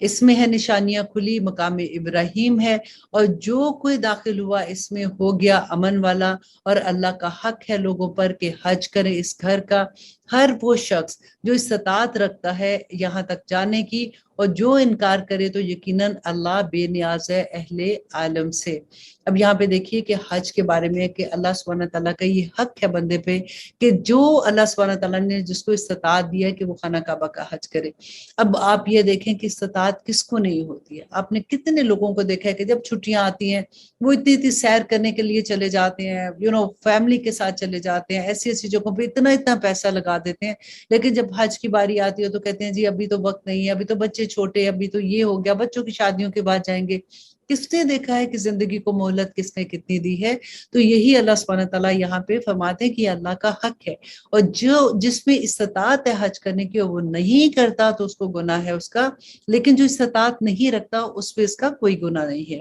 اس میں ہے نشانیاں کھلی، مقام ابراہیم ہے، اور جو کوئی داخل ہوا اس میں ہو گیا امن والا۔ اور اللہ کا حق ہے لوگوں پر کہ حج کرے اس گھر کا ہر وہ شخص جو استطاعت رکھتا ہے یہاں تک جانے کی، اور جو انکار کرے تو یقیناً اللہ بے نیاز ہے اہل عالم سے۔ اب یہاں پہ دیکھیے کہ حج کے بارے میں کہ اللہ سبحانہ تعالیٰ کا یہ حق ہے بندے پہ کہ جو اللہ سبحانہ تعالیٰ نے جس کو استطاعت دیا ہے کہ وہ خانہ کعبہ کا حج کرے۔ اب آپ یہ دیکھیں کہ استطاعت کس کو نہیں ہوتی ہے۔ آپ نے کتنے لوگوں کو دیکھا ہے کہ جب چھٹیاں آتی ہیں وہ اتنی سیر کرنے کے لیے چلے جاتے ہیں، فیملی کے ساتھ چلے جاتے ہیں، ایسی ایسی جگہوں پہ اتنا پیسہ لگا دیتے ہیں، لیکن جب حج کی باری آتی ہے تو کہتے ہیں جی ابھی تو وقت نہیں ہے، ابھی تو بچے چھوٹے، ابھی تو یہ ہو گیا، بچوں کی شادیوں کے بعد جائیں گے۔ کس نے دیکھا ہے کہ زندگی کو مہلت کس نے کتنی دی ہے؟ تو یہی اللہ سبحانہ تعالیٰ یہاں پہ فرماتے ہیں کہ یہ اللہ کا حق ہے، اور جس میں استطاعت ہے حج کرنے کی وہ نہیں کرتا تو اس کو گناہ ہے اس کا، لیکن جو استطاعت نہیں رکھتا اس پہ اس کا کوئی گناہ نہیں ہے۔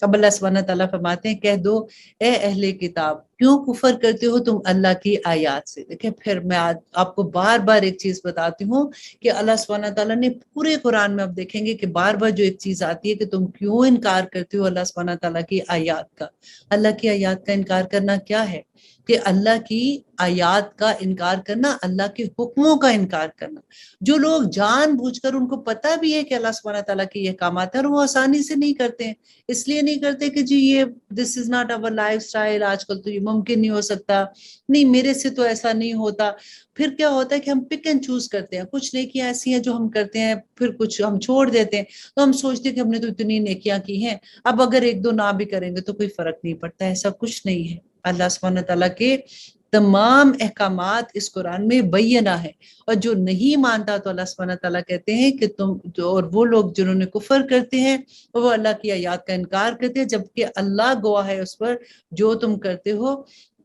اب اللہ سبحانہ تعالیٰ فرماتے ہیں کہہ دو اے اہل کتاب کیوں کفر کرتے ہو تم اللہ کی آیات سے۔ دیکھیں پھر میں آپ کو بار بار ایک چیز بتاتی ہوں کہ اللہ سبحانہ تعالیٰ نے پورے قرآن میں آپ دیکھیں گے کہ بار بار جو ایک چیز آتی ہے کہ تم کیوں انکار کرتے ہو اللہ سبحانہ تعالیٰ کی آیات کا۔ اللہ کی آیات کا انکار کرنا کیا ہے؟ کہ اللہ کی آیات کا انکار کرنا، اللہ کے حکموں کا انکار کرنا۔ جو لوگ جان بوجھ کر ان کو پتہ بھی ہے کہ اللہ سبحانہ تعالیٰ کے یہ احکامات ہیں اور وہ آسانی سے نہیں کرتے ہیں، اس لیے نہیں کرتے کہ جی یہ this is not our lifestyle, آج کل تو یہ ممکن نہیں ہو سکتا، نہیں میرے سے تو ایسا نہیں ہوتا۔ پھر کیا ہوتا ہے کہ ہم پک اینڈ چوز کرتے ہیں، کچھ نیکیاں ایسی ہیں جو ہم کرتے ہیں، پھر کچھ ہم چھوڑ دیتے ہیں، تو ہم سوچتے ہیں کہ ہم نے تو اتنی نیکیاں کی ہیں، اب اگر ایک دو نہ بھی کریں گے تو کوئی فرق نہیں پڑتا۔ ایسا کچھ نہیں ہے۔ اللہ سبحانہ تعالیٰ کے تمام احکامات اس قرآن میں بینہ ہے، اور جو نہیں مانتا تو اللہ سبحانہ تعالیٰ کہتے ہیں کہ تم اور وہ لوگ جنہوں نے کفر کرتے ہیں وہ اللہ کی آیات کا انکار کرتے ہیں، جبکہ اللہ گواہ ہے اس پر جو تم کرتے ہو۔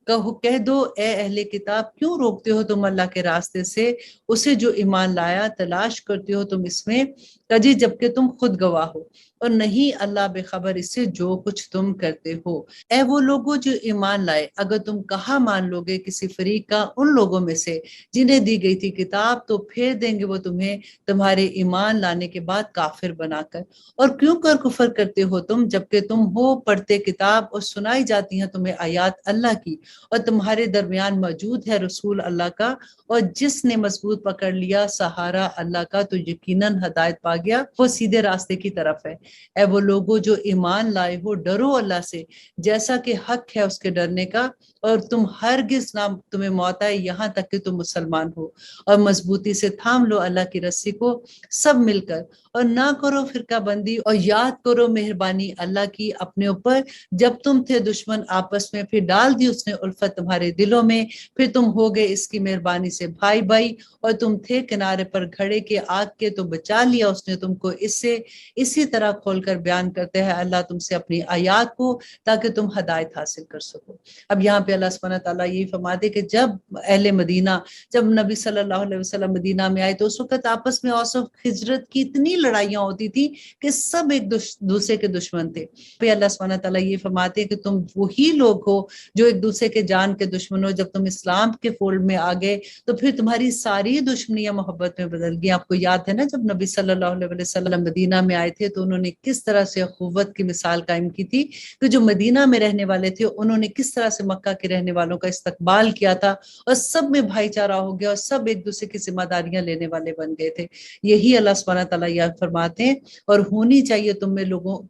کہہ دو اے اہل کتاب کیوں روکتے ہو تم اللہ کے راستے سے اسے جو ایمان لایا، تلاش کرتے ہو تم اس میں کجی جبکہ تم خود گواہ ہو، اور نہیں اللہ بے خبر اس سے جو کچھ تم کرتے ہو۔ اے وہ لوگوں جو ایمان لائے، اگر تم کہا مان لو گے کسی فریق کا ان لوگوں میں سے جنہیں دی گئی تھی کتاب، تو پھیر دیں گے وہ تمہیں تمہارے ایمان لانے کے بعد کافر بنا کر۔ اور کیوں کر کفر کرتے ہو تم جبکہ تم ہو پڑھتے کتاب اور سنائی جاتی ہیں تمہیں آیات اللہ کی، اور تمہارے درمیان موجود ہے رسول اللہ کا، اور جس نے مضبوط پکڑ لیا سہارا اللہ کا تو یقیناً ہدایت پا گیا، وہ سیدھے راستے کی طرف ہے۔ اے وہ لوگوں جو ایمان لائے ہو، ڈرو اللہ سے جیسا کہ حق ہے اس کے ڈرنے کا، اور تم ہرگز نہ تمہیں موت آئے یہاں تک کہ تم مسلمان ہو، اور مضبوطی سے تھام لو اللہ کی رسی کو سب مل کر، اور نہ کرو فرقہ بندی، اور یاد کرو مہربانی اللہ کی اپنے اوپر جب تم تھے دشمن آپس میں، پھر ڈال دی اس نے الفت تمہارے دلوں میں، پھر تم ہو گئے اس کی مہربانی سے بھائی بھائی، اور تم تھے کنارے پر گھڑے کے آگ کے تو بچا لیا اس نے تم کو اس سے۔ اسی طرح کھول کر بیان کرتے ہیں اللہ تم سے اپنی آیات کو تاکہ تم ہدایت حاصل کر سکو۔ اب یہاں پہ اللہ سبحانہ تعالیٰ یہی فرماتے کہ جب اہل مدینہ، جب نبی صلی اللہ علیہ وسلم مدینہ میں آئے تو اس وقت آپس میں اوس و خجرت کی اتنی لڑائیاں ہوتی تھی کہ سب ایک دوسرے کے دشمن تھے۔ پھر اللہ سبحانہ تعالیٰ یہ فرماتے کہ تم وہی لوگ ہو جو ایک دوسرے کے جان کے دشمن ہو، جب تم اسلام کے فولڈ میں آ گئے تو پھر تمہاری ساری دشمنیاں محبت میں بدل گئی۔ آپ کو یاد ہے نا جب نبی صلی اللہ علیہ وسلم مدینہ میں آئے تھے تو انہوں نے کس طرح سے اخوت کی مثال قائم کی تھی کہ جو مدینہ میں رہنے والے تھے انہوں نے کس طرح سے مکہ کے رہنے والوں کا استقبال کیا تھا، اور سب میں بھائی چارہ ہو گیا، اور سب ایک دوسرے کی ذمہ داریاں لینے والے بن گئے تھے۔ یہی اللہ سبحانہ تعالیٰ یاد فرماتے ہیں، اور ہونی چاہیے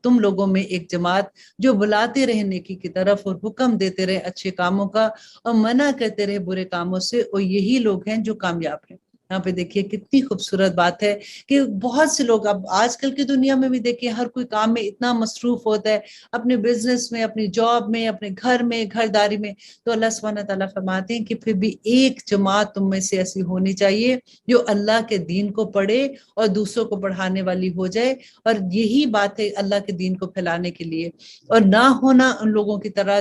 تم لوگوں میں ایک جماعت جو بلاتے رہے نیکی کی طرف اور حکم دیتے رہے اچھے کاموں کا اور منع کرتے رہے برے کاموں سے، اور یہی لوگ ہیں جو کامیاب ہیں۔ یہاں پہ دیکھیے کتنی خوبصورت بات ہے کہ بہت سے لوگ اب آج کل کی دنیا میں بھی دیکھیے ہر کوئی کام میں اتنا مصروف ہوتا ہے، اپنے بزنس میں، اپنی جاب میں، اپنے گھر میں، گھر داری میں، تو اللہ سبحانہ تعالیٰ فرماتے ہیں کہ پھر بھی ایک جماعت تم میں سے ایسی ہونی چاہیے جو اللہ کے دین کو پڑھے اور دوسروں کو پڑھانے والی ہو جائے، اور یہی بات ہے اللہ کے دین کو پھیلانے کے لیے، اور نہ ہونا ان لوگوں کی طرح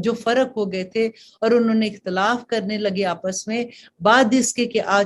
جو فرق ہو گئے تھے اور انہوں نے اختلاف کرنے لگے آپس میں بعد اس کے کہ آ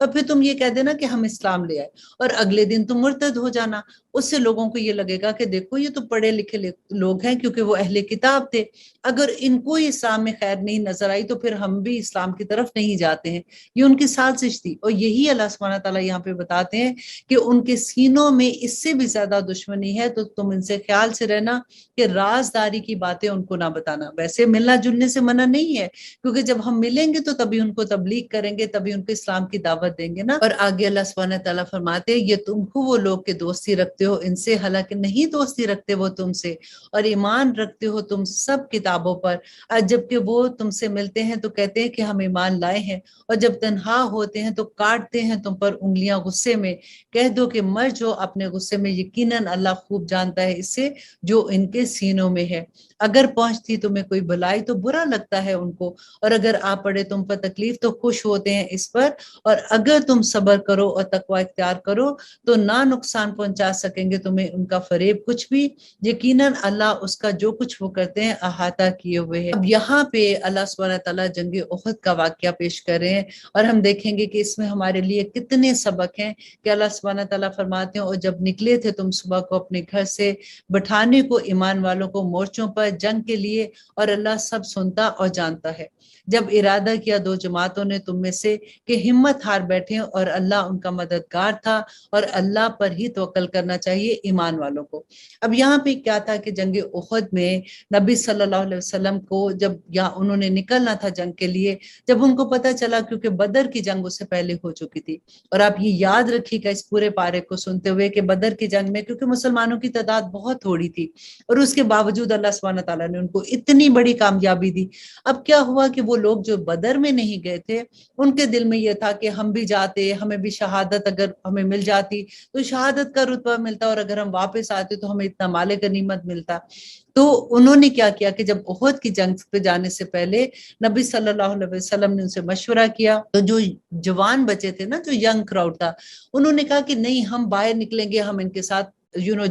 اور پھر تم یہ کہہ دینا کہ ہم اسلام لے آئے, اور اگلے دن تم مرتد ہو جانا. اس سے لوگوں کو یہ لگے گا کہ دیکھو یہ تو پڑھے لکھے لوگ ہیں, کیونکہ وہ اہل کتاب تھے, اگر ان کو اسلام میں خیر نہیں نظر آئی تو پھر ہم بھی اسلام کی طرف نہیں جاتے ہیں. یہ ان کی سازش تھی, اور یہی اللہ سبحانہ تعالیٰ یہاں پہ بتاتے ہیں کہ ان کے سینوں میں اس سے بھی زیادہ دشمنی ہے, تو تم ان سے خیال سے رہنا کہ رازداری کی باتیں ان کو نہ بتانا. ویسے ملنا جلنے سے منع نہیں ہے, کیونکہ جب ہم ملیں گے تو تبھی ان کو تبلیغ کریں گے, تبھی ان کو اسلام کی دعوت دیں گے نا. اور آگے اللہ سبحانہ تعالیٰ فرماتے ہیں, یہ تم کو وہ لوگ کے دوستی رکھتے ہو ان سے, حالانکہ نہیں دوستی رکھتے وہ تم سے, اور ایمان رکھتے ہو تم سب کتابوں پر, جبکہ وہ تم سے ملتے ہیں تو کہتے ہیں کہ ہم ایمان لائے ہیں, اور جب تنہا ہوتے ہیں تو کاٹتے ہیں تم پر انگلیاں غصے میں. کہہ دو کہ مر جو اپنے غصے میں, یقیناً اللہ خوب جانتا ہے اس سے جو ان کے سینوں میں ہے. اگر پہنچتی تمہیں کوئی بھلائی تو برا لگتا ہے ان کو, اور اگر آ پڑے تم پر تکلیف تو خوش ہوتے ہیں اس پر, اور اگر تم صبر کرو اور تقوی اختیار کرو تو نہ نقصان پہنچا سکیں گے تمہیں ان کا فریب کچھ بھی, یقیناً اللہ اس کا جو کچھ وہ کرتے ہیں احاطہ کیے ہوئے ہے. اب یہاں پہ اللہ سبحانہ تعالیٰ جنگ احد کا واقعہ پیش کر رہے ہیں, اور ہم دیکھیں گے کہ اس میں ہمارے لیے کتنے سبق ہیں. کہ اللہ سبحانہ تعالیٰ فرماتے ہیں, اور جب نکلے تھے تم صبح کو اپنے گھر سے بٹھانے کو ایمان والوں کو مورچوں پر جنگ کے لیے, اور اللہ سب سنتا اور جانتا ہے. جب ارادہ کیا دو جماعتوں نے تم میں سے کہ ہمت ہار بیٹھے, اور اللہ ان کا مددگار تھا, اور اللہ پر ہی توکل کرنا چاہیے ایمان والوں کو. اب یہاں پہ کیا تھا کہ جنگ احد میں نبی صلی اللہ علیہ وسلم کو جب یہاں انہوں نے نکلنا تھا جنگ کے لیے, جب ان کو پتا چلا, کیونکہ بدر کی جنگ اس سے پہلے ہو چکی تھی, اور آپ یہ یاد رکھیے گا اس پورے پارے کو سنتے ہوئے کہ بدر کی جنگ میں کیونکہ مسلمانوں کی تعداد بہت تھوڑی تھی, اور اس کے باوجود اللہ سبحانہ تعالیٰ نے ان کو اتنی بڑی کامیابی دی. اب کیا ہوا کہ وہ لوگ جو بدر میں نہیں گئے تھے, ان کے دل میں یہ تھا کہ ہم بھی جاتے, ہمیں بھی شہادت اگر ہمیں مل جاتی تو شہادت کا رتبہ ملتا, اور اگر ہم واپس آتے تو ہمیں اتنا مال غنیمت ملتا. تو انہوں نے کیا کیا کہ جب احد کی جنگ پہ جانے سے پہلے نبی صلی اللہ علیہ وسلم نے ان سے مشورہ کیا, تو جو جوان بچے تھے نا, جو ینگ کراؤڈ تھا, انہوں نے کہا کہ نہیں ہم باہر نکلیں گے, ہم ان کے ساتھ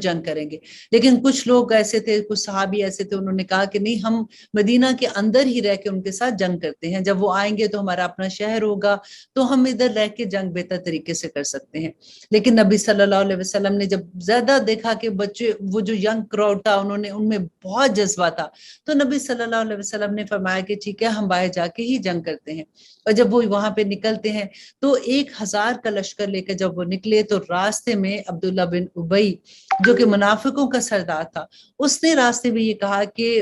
جنگ کریں گے. لیکن کچھ لوگ ایسے تھے, کچھ صحابی ایسے تھے, انہوں نے کہا کہ نہیں ہم مدینہ کے اندر ہی رہ کے ان کے ساتھ جنگ کرتے ہیں, جب وہ آئیں گے تو ہمارا اپنا شہر ہوگا, تو ہم ادھر رہ کے جنگ بہتر طریقے سے کر سکتے ہیں. لیکن نبی صلی اللہ علیہ وسلم نے جب زیادہ دیکھا کہ بچے, وہ جو ینگ کراؤڈ تھا, ان میں بہت جذبہ تھا, تو نبی صلی اللہ علیہ وسلم نے فرمایا کہ ٹھیک ہے ہم باہر جا کے ہی جنگ کرتے ہیں. اور جب وہ وہاں پہ نکلتے ہیں تو 1000 کا لشکر لے کے جب وہ نکلے, تو راستے میں عبداللہ بن ابی جو کہ منافقوں کا سردار تھا, اس نے راستے میں یہ کہا کہ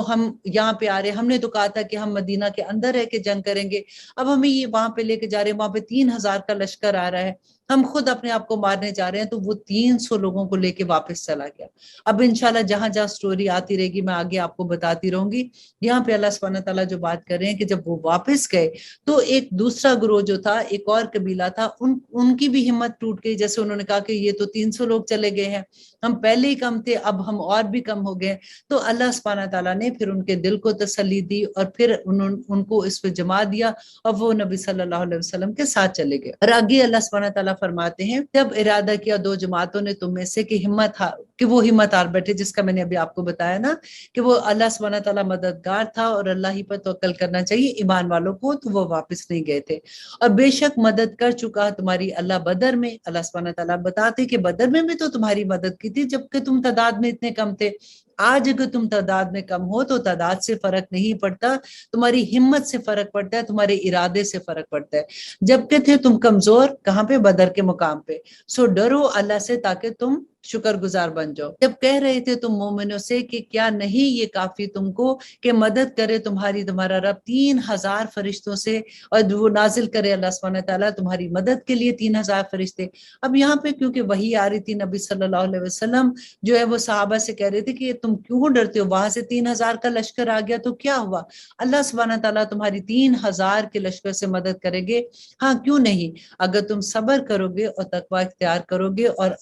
ہم یہاں پہ آ رہے, ہم نے تو کہا تھا کہ ہم مدینہ کے اندر رہ کے جنگ کریں گے, اب ہمیں یہ وہاں پہ لے کے جا رہے ہیں, وہاں پہ 3000 کا لشکر آ رہا ہے, ہم خود اپنے آپ کو مارنے جا رہے ہیں. تو وہ 300 لوگوں کو لے کے واپس چلا گیا. اب انشاءاللہ جہاں جہاں سٹوری آتی رہے گی میں آگے آپ کو بتاتی رہوں گی. یہاں پہ اللہ سبحانہ تعالیٰ جو بات کر رہے ہیں کہ جب وہ واپس گئے تو ایک دوسرا گروہ جو تھا, ایک اور قبیلہ تھا, ان کی بھی ہمت ٹوٹ گئی. جیسے انہوں نے کہا کہ یہ تو 300 لوگ چلے گئے ہیں, ہم پہلے ہی کم تھے, اب ہم اور بھی کم ہو گئے. تو اللہ سبحانہ تعالیٰ نے پھر ان کے دل کو تسلی دی, اور پھر ان کو اس پہ جما دیا, اور وہ نبی صلی اللہ علیہ وسلم کے ساتھ چلے گئے. اور آگے اللہ سبحانہ تعالیٰ فرماتے ہیں, جب ارادہ کیا دو جماعتوں نے تم میں سے کہ وہ ہمت ہار بیٹھے, جس کا میں نے ابھی آپ کو بتایا نا کہ وہ اللہ سبحانہ تعالیٰ مددگار تھا, اور اللہ ہی پر توکل کرنا چاہیے ایمان والوں کو, تو وہ واپس نہیں گئے تھے. اور بے شک مدد کر چکا تمہاری اللہ بدر میں. اللہ سبحانہ تعالیٰ بتاتے کہ بدر میں بھی تو تمہاری مدد کی تھی جبکہ تم تعداد میں اتنے کم تھے. آج اگر تم تعداد میں کم ہو تو تعداد سے فرق نہیں پڑتا, تمہاری ہمت سے فرق پڑتا ہے, تمہارے ارادے سے فرق پڑتا ہے. جبکہ تھے تم کمزور, کہاں پہ؟ بدر کے مقام پہ. سو ڈرو اللہ سے تاکہ تم شکر گزار بن جاؤ. جب کہہ رہے تھے تم مومنوں سے کہ کیا نہیں یہ کافی تم کو کہ مدد کرے تمہارا رب 3000 فرشتوں سے, اور وہ نازل کرے اللہ سبحانہ تعالیٰ تمہاری مدد کے لیے 3000 فرشتے. اب یہاں پہ کیونکہ وحی آ رہی تھی, نبی صلی اللہ علیہ وسلم جو ہے وہ صحابہ سے کہہ رہے تھے کہ تم کیوں ڈرتے ہو, وہاں سے 3000 کا لشکر آ گیا تو کیا ہوا, اللہ سبحانہ تعالیٰ تمہاری 3000 کے لشکر سے مدد کرے گے. ہاں کیوں نہیں, اگر تم صبر کرو گے اور تقوی اختیار کرو گے, اور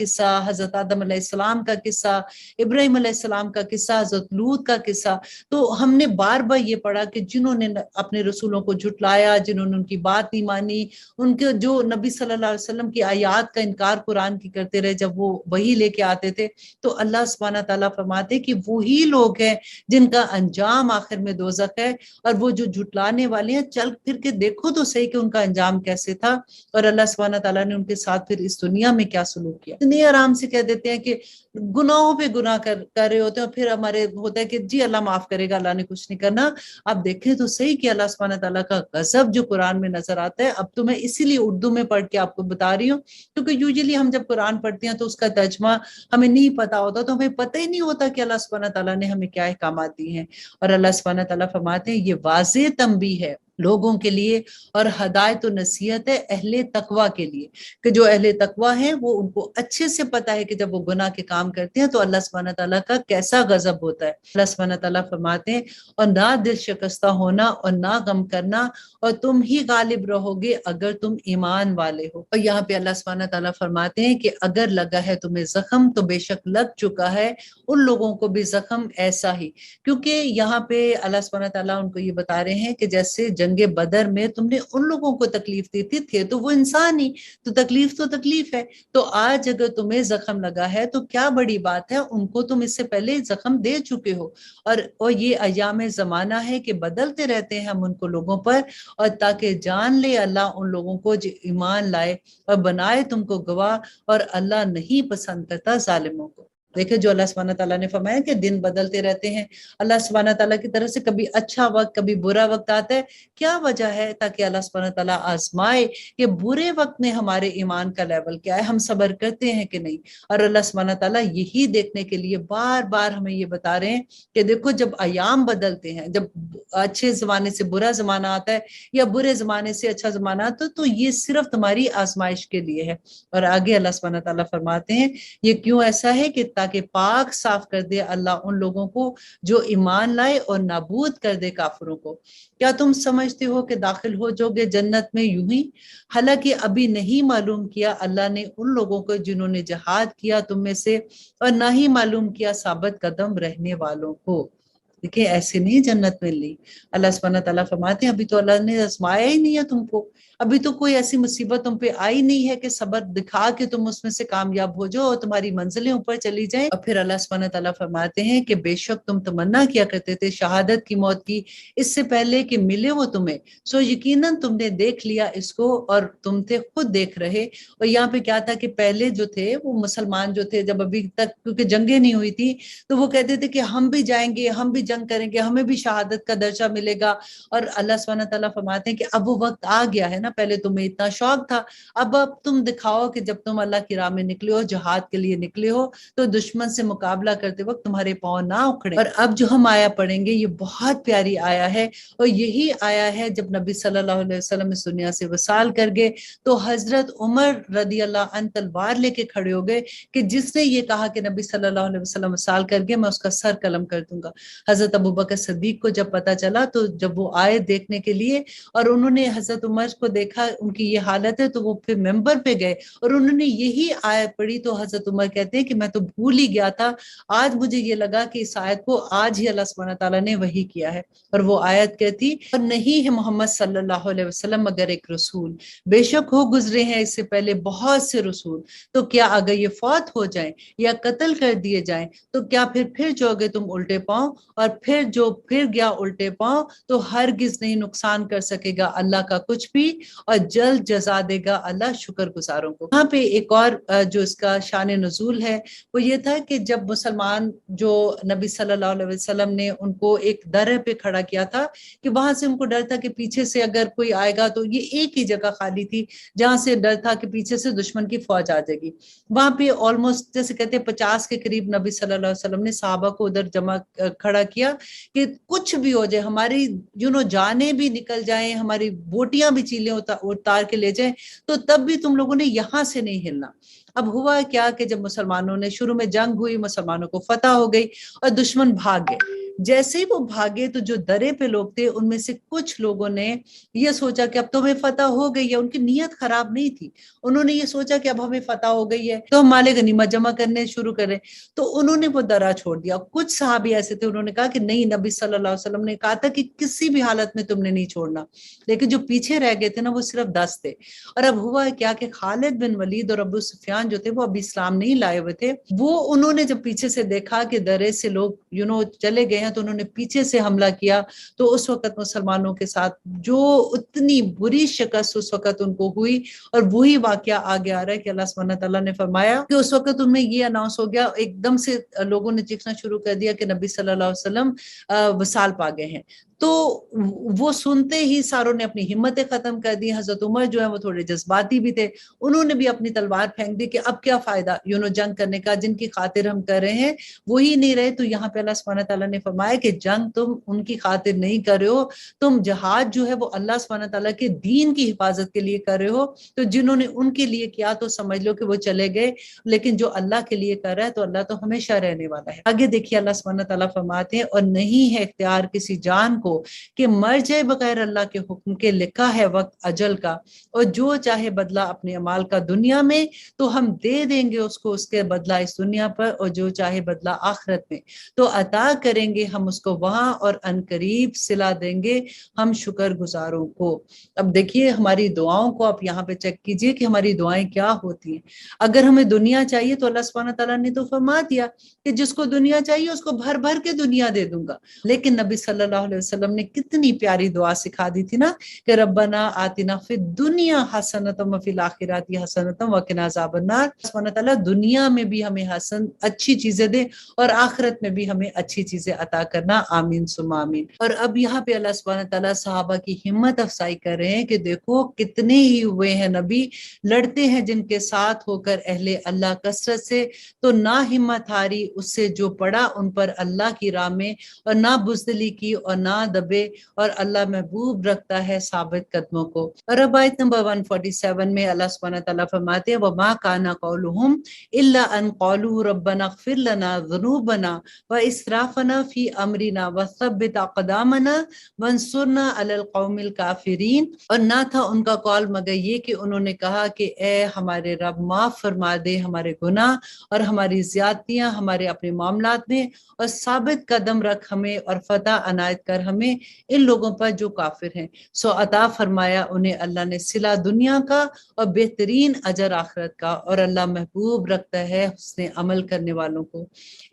قصہ، حضرت آدم علیہ السلام کا قصہ، ابراہیم علیہ السلام کا قصہ، حضرت لوط کا قصہ، تو ہم نے بار بار یہ پڑھا کہ جنہوں نے اپنے رسولوں کو جھٹلایا، جنہوں نے ان کی بات نہیں مانی، ان کے جو نبی صلی اللہ علیہ وسلم کی آیات کا انکار قرآن کی کرتے رہے جب وہ وحی لے کے آتے تھے، تو اللہ سبحانہ تعالیٰ فرماتے کہ وہی لوگ ہیں جن کا انجام آخر میں دوزخ ہے، اور وہ جو جھٹلانے والے ہیں چل پھر کے دیکھو تو صحیح کہ ان کا انجام کیسے تھا، اور اللہ سبحانہ تعالیٰ نے ان کے ساتھ پھر اس دنیا میں کیا سلوک کیا۔ اتنی آرام سے کہہ دیتے ہیں کہ گناہوں پہ گناہ کر رہے ہوتے ہیں، اور پھر ہمارے ہوتا ہے کہ جی اللہ معاف کرے گا، اللہ نے کچھ نہیں کرنا۔ آپ دیکھیں تو صحیح کہ اللہ سبحانہ تعالیٰ کا غضب جو قرآن میں نظر آتا ہے، اب تو میں اسی لیے اردو میں پڑھ کے آپ کو بتا رہی ہوں، کیونکہ یوزلی ہم جب قرآن پڑھتے ہیں تو اس کا ترجمہ ہمیں نہیں پتا ہوتا، تو ہمیں پتہ ہی نہیں ہوتا کہ اللہ سبحانہ تعالیٰ نے ہمیں کیا احکامات دی ہیں۔ اور اللہ سبحانہ تعالیٰ فرماتے ہیں یہ واضح تنبیہ ہے لوگوں کے لیے اور ہدایت و نصیحت ہے اہل تقوی کے لیے، کہ جو اہل تقوی ہیں وہ ان کو اچھے سے پتا ہے کہ جب وہ گناہ کے کام کرتے ہیں تو اللہ سبحانہ تعالیٰ کا کیسا غضب ہوتا ہے۔ اللہ سبحانہ تعالیٰ فرماتے ہیں اور نہ دل شکستہ ہونا اور نہ غم کرنا، اور تم ہی غالب رہو گے اگر تم ایمان والے ہو۔ اور یہاں پہ اللہ سبحانہ تعالیٰ فرماتے ہیں کہ اگر لگا ہے تمہیں زخم تو بے شک لگ چکا ہے ان لوگوں کو بھی زخم ایسا ہی، کیونکہ یہاں پہ اللہ سبحانہ تعالیٰ ان کو یہ بتا رہے ہیں کہ جیسے جنگ بدر میں تم نے ان لوگوں کو تکلیف دی تھی تو وہ انسان ہی، تو تکلیف ہے، تو آج اگر تمہیں زخم لگا ہے تو کیا بڑی بات ہے، ان کو تم اس سے پہلے زخم دے چکے ہو، اور یہ ایام زمانہ ہے کہ بدلتے رہتے ہیں ہم ان کو لوگوں پر، اور تاکہ جان لے اللہ ان لوگوں کو جو ایمان لائے اور بنائے تم کو گواہ، اور اللہ نہیں پسند کرتا ظالموں کو۔ دیکھیں جو اللہ سبحانہ تعالیٰ نے فرمایا کہ دن بدلتے رہتے ہیں، اللہ سبحانہ تعالیٰ کی طرف سے کبھی اچھا وقت کبھی برا وقت آتا ہے، کیا وجہ ہے؟ تاکہ اللہ سبحانہ تعالیٰ آزمائے کہ برے وقت میں ہمارے ایمان کا لیول کیا ہے، ہم صبر کرتے ہیں کہ نہیں۔ اور اللہ سبحانہ تعالیٰ یہی دیکھنے کے لیے بار بار ہمیں یہ بتا رہے ہیں کہ دیکھو جب ایام بدلتے ہیں، جب اچھے زمانے سے برا زمانہ آتا ہے یا برے زمانے سے اچھا زمانہ آتا ہے، تو یہ صرف تمہاری آزمائش کے لیے ہے۔ اور آگے اللہ سبحانہ تعالیٰ فرماتے ہیں یہ کیوں ایسا ہے کہ تاکہ پاک صاف کر دے اللہ ان لوگوں کو جو ایمان لائے اور نابود کر دے کافروں کو۔ کیا تم سمجھتے ہو کہ داخل ہو جو گے جنت میں یوں ہی؟ حالانکہ ابھی نہیں معلوم کیا اللہ نے ان لوگوں کو جنہوں نے جہاد کیا تم میں سے، اور نہ ہی معلوم کیا ثابت قدم رہنے والوں کو۔ دیکھیں ایسے نہیں جنت مل لی۔ اللہ سبحانہ تعالیٰ فرماتے ہیں ابھی تو اللہ نے آزمایا ہی نہیں ہے تم کو، ابھی تو کوئی ایسی مصیبت تم پہ آئی نہیں ہے کہ صبر دکھا کے تم اس میں سے کامیاب ہو جاؤ اور تمہاری منزلیں اوپر چلی جائیں۔ اور پھر اللہ سبحانہ تعالیٰ فرماتے ہیں کہ بے شک تم تمنا کیا کرتے تھے شہادت کی موت کی اس سے پہلے کہ ملے وہ تمہیں، سو یقیناً تم نے دیکھ لیا اس کو اور تم تھے خود دیکھ رہے۔ اور یہاں پہ کیا تھا کہ پہلے جو تھے وہ مسلمان جو تھے جب ابھی تک کیونکہ جنگیں نہیں ہوئی تھی تو وہ کہتے تھے کہ ہم بھی جائیں گے، ہم بھی جنگ کریں گے، ہمیں بھی شہادت کا درجہ ملے گا۔ اور اللہ سبحانہ تعالیٰ فرماتے ہیں کہ اب وہ وقت آ گیا ہے نا، پہلے تمہیں اتنا شوق تھا، اب تم دکھاؤ کہ جب تم اللہ کی راہ میں نکلے ہو، جہاد کے لیے نکلے ہو، تو دشمن سے مقابلہ کرتے وقت تمہارے پاؤں نہ اکھڑے۔ اور اب جو ہم آیا پڑھیں گے یہ بہت پیاری آیا ہے، اور یہی آیا ہے جب نبی صلی اللہ علیہ وسلم اس دنیا سے وصال کر گئے تو حضرت عمر رضی اللہ عنہ تلوار لے کے کھڑے ہو گئے کہ جس نے یہ کہا کہ نبی صلی اللہ علیہ وسلم وصال کر گئے میں اس کا سر قلم کر دوں گا۔ حضرت ابوبکر صدیق کو جب پتا چلا تو جب وہ آئے دیکھنے کے لیے اور انہوں نے حضرت عمر کو دیکھا ان کی یہ حالت ہے تو وہ پھر ممبر پہ گئے اور انہوں نے یہی آیت پڑھی، تو حضرت عمر کہتے ہیں کہ میں تو بھول ہی گیا تھا، آج مجھے یہ لگا کہ اس آیت کو آج ہی اللہ سبحانہ تعالیٰ نے وحی کیا ہے۔ اور وہ آیت کہتی اور نہیں ہے محمد صلی اللہ علیہ وسلم مگر ایک رسول، بے شک ہو گزرے ہیں اس سے پہلے بہت سے رسول، تو کیا اگر یہ فوت ہو جائیں یا قتل کر دیے جائیں تو کیا پھر جو گے تم الٹے پاؤں، اور پھر جو پھر گیا الٹے پاؤں تو ہرگز نہیں نقصان کر سکے گا اللہ کا کچھ بھی، اور جلد جزا دے گا اللہ شکر گزاروں کو۔ یہاں پہ ایک اور جو اس کا شان نزول ہے وہ یہ تھا کہ جب مسلمان جو نبی صلی اللہ علیہ وسلم نے ان کو ایک درہ پہ کھڑا کیا تھا کہ وہاں سے ان کو ڈر تھا کہ پیچھے سے اگر کوئی آئے گا تو یہ ایک ہی جگہ خالی تھی جہاں سے ڈر تھا کہ پیچھے سے دشمن کی فوج آ جائے گی، وہاں پہ آلموسٹ جیسے کہتے ہیں 50 کے قریب نبی صلی اللہ علیہ وسلم نے صحابہ کو ادھر جمع کھڑا کیا کہ کچھ بھی ہو جائے، ہماری جانیں بھی نکل جائیں، ہماری بوٹیاں بھی چیلیں اتار کے لے جائیں، تو تب بھی تم لوگوں نے یہاں سے نہیں ہلنا۔ اب ہوا کیا کہ جب مسلمانوں نے شروع میں جنگ ہوئی، مسلمانوں کو فتح ہو گئی اور دشمن بھاگ گئے۔ جیسے ہی وہ بھاگے تو جو درے پہ لوگ تھے ان میں سے کچھ لوگوں نے یہ سوچا کہ اب تو ہمیں فتح ہو گئی ہے. ان کی نیت خراب نہیں تھی, انہوں نے یہ سوچا کہ اب ہمیں فتح ہو گئی ہے تو ہم مال غنیمت جمع کرنے شروع کریں, تو انہوں نے وہ درا چھوڑ دیا. کچھ صحابی ایسے تھے, انہوں نے کہا کہ نہیں, نبی صلی اللہ علیہ وسلم نے کہا تھا کہ کسی بھی حالت میں تم نے نہیں چھوڑنا. لیکن جو پیچھے رہ گئے تھے نا وہ صرف 10 تھے. اور اب ہوا کیا کہ خالد بن ولید اور ابو سفیان جو تھے وہ ابھی اسلام نہیں لائے ہوئے تھے. وہ انہوں نے جب پیچھے سے دیکھا کہ درے سے لوگ چلے گئے ہیں تو انہوں نے پیچھے سے حملہ کیا. تو اس وقت مسلمانوں کے ساتھ جو اتنی بری شکست اس وقت ان کو ہوئی, اور وہی واقعہ آگے آ رہا ہے کہ اللہ سبحانہ تعالیٰ نے فرمایا کہ اس وقت ان میں یہ اناؤنس ہو گیا, ایک دم سے لوگوں نے چیخنا شروع کر دیا کہ نبی صلی اللہ علیہ وسلم وصال پا گئے ہیں. تو وہ سنتے ہی ساروں نے اپنی ہمتیں ختم کر دی. حضرت عمر جو ہے وہ تھوڑے جذباتی بھی تھے, انہوں نے بھی اپنی تلوار پھینک دی کہ اب کیا فائدہ جنگ کرنے کا, جن کی خاطر ہم کر رہے ہیں وہی نہیں رہے. تو یہاں پہ اللہ سبحانہ تعالیٰ نے فرمایا کہ جنگ تم ان کی خاطر نہیں کر رہے ہو, تم جہاد جو ہے وہ اللہ سبحانہ تعالیٰ کے دین کی حفاظت کے لیے کر رہے ہو. تو جنہوں نے ان کے لیے کیا تو سمجھ لو کہ وہ چلے گئے, لیکن جو اللہ کے لیے کر رہا ہے تو اللہ تو ہمیشہ رہنے والا ہے. آگے دیکھیے اللہ سبحانہ تعالیٰ فرماتے ہیں اور نہیں ہے اختیار کسی جان کو کہ مر جائے بغیر اللہ کے حکم کے, لکھا ہے وقت اجل کا, اور جو چاہے بدلہ اپنے اعمال کا دنیا میں تو ہم دے دیں گے اس کو اس کے بدلہ اس دنیا پر, اور جو چاہے بدلہ آخرت میں تو عطا کریں گے ہم اس کو وہاں, اور عنقریب صلہ دیں گے ہم شکر گزاروں کو. اب دیکھیے ہماری دعاؤں کو آپ یہاں پہ چیک کیجئے کہ ہماری دعائیں کیا ہوتی ہیں. اگر ہمیں دنیا چاہیے تو اللہ سبحانہ تعالیٰ نے تو فرما دیا کہ جس کو دنیا چاہیے اس کو بھر بھر کے دنیا دے دوں گا. لیکن نبی صلی اللہ علیہ وسلم نے کتنی پیاری دعا سکھا دی تھی نا کہ ربنا آتنا فی الدنیا حسنۃ وفی الآخرۃ حسنۃ وقنا عذاب النار. سبحانہ تعالیٰ دنیا میں بھی ہمیں اچھی چیزیں دے اور آخرت میں بھی ہمیں اچھی چیزیں عطا کرنا, آمین ثم آمین. اور اب یہاں پہ اللہ سبحانہ تعالیٰ صحابہ کی ہمت افزائی کر رہے ہیں کہ دیکھو کتنے ہی ہوئے ہیں نبی لڑتے ہیں جن کے ساتھ ہو کر اہل اللہ کثرت سے, تو نہ ہمت ہاری اس سے جو پڑا ان پر اللہ کی راہ میں, اور نہ بزدلی کی اور نہ دبے, اور اللہ محبوب رکھتا ہے ثابت قدموں کو. اور اب آیت نمبر 147 میں اللہ سبحانہ تعالیٰ فرماتے ہیں وَمَا كَانَ قَوْلُهُمْ إِلَّا أَن قَالُوا رَبَّنَا اغْفِرْ لَنَا ذُنُوبَنَا وَإِسْرَافَنَا فِي أَمْرِنَا وَثَبِّتْ أَقْدَامَنَا وَانصُرْنَا عَلَى الْقَوْمِ الْكَافِرِينَ. اور نہ تھا ان کا قول مگر یہ کہ انہوں نے کہا کہ اے ہمارے رب معاف فرما دے ہمارے گناہ اور ہماری زیادتیاں ہمارے اپنے معاملات میں, اور ثابت قدم رکھ ہمیں اور فتح عنایت کر ہمیں ان لوگوں پر جو کافر ہیں. سو عطا فرمایا انہیں اللہ نے صلہ دنیا کا اور بہترین اجر آخرت کا, اور اللہ محبوب رکھتا ہے حسن عمل کرنے والوں کو.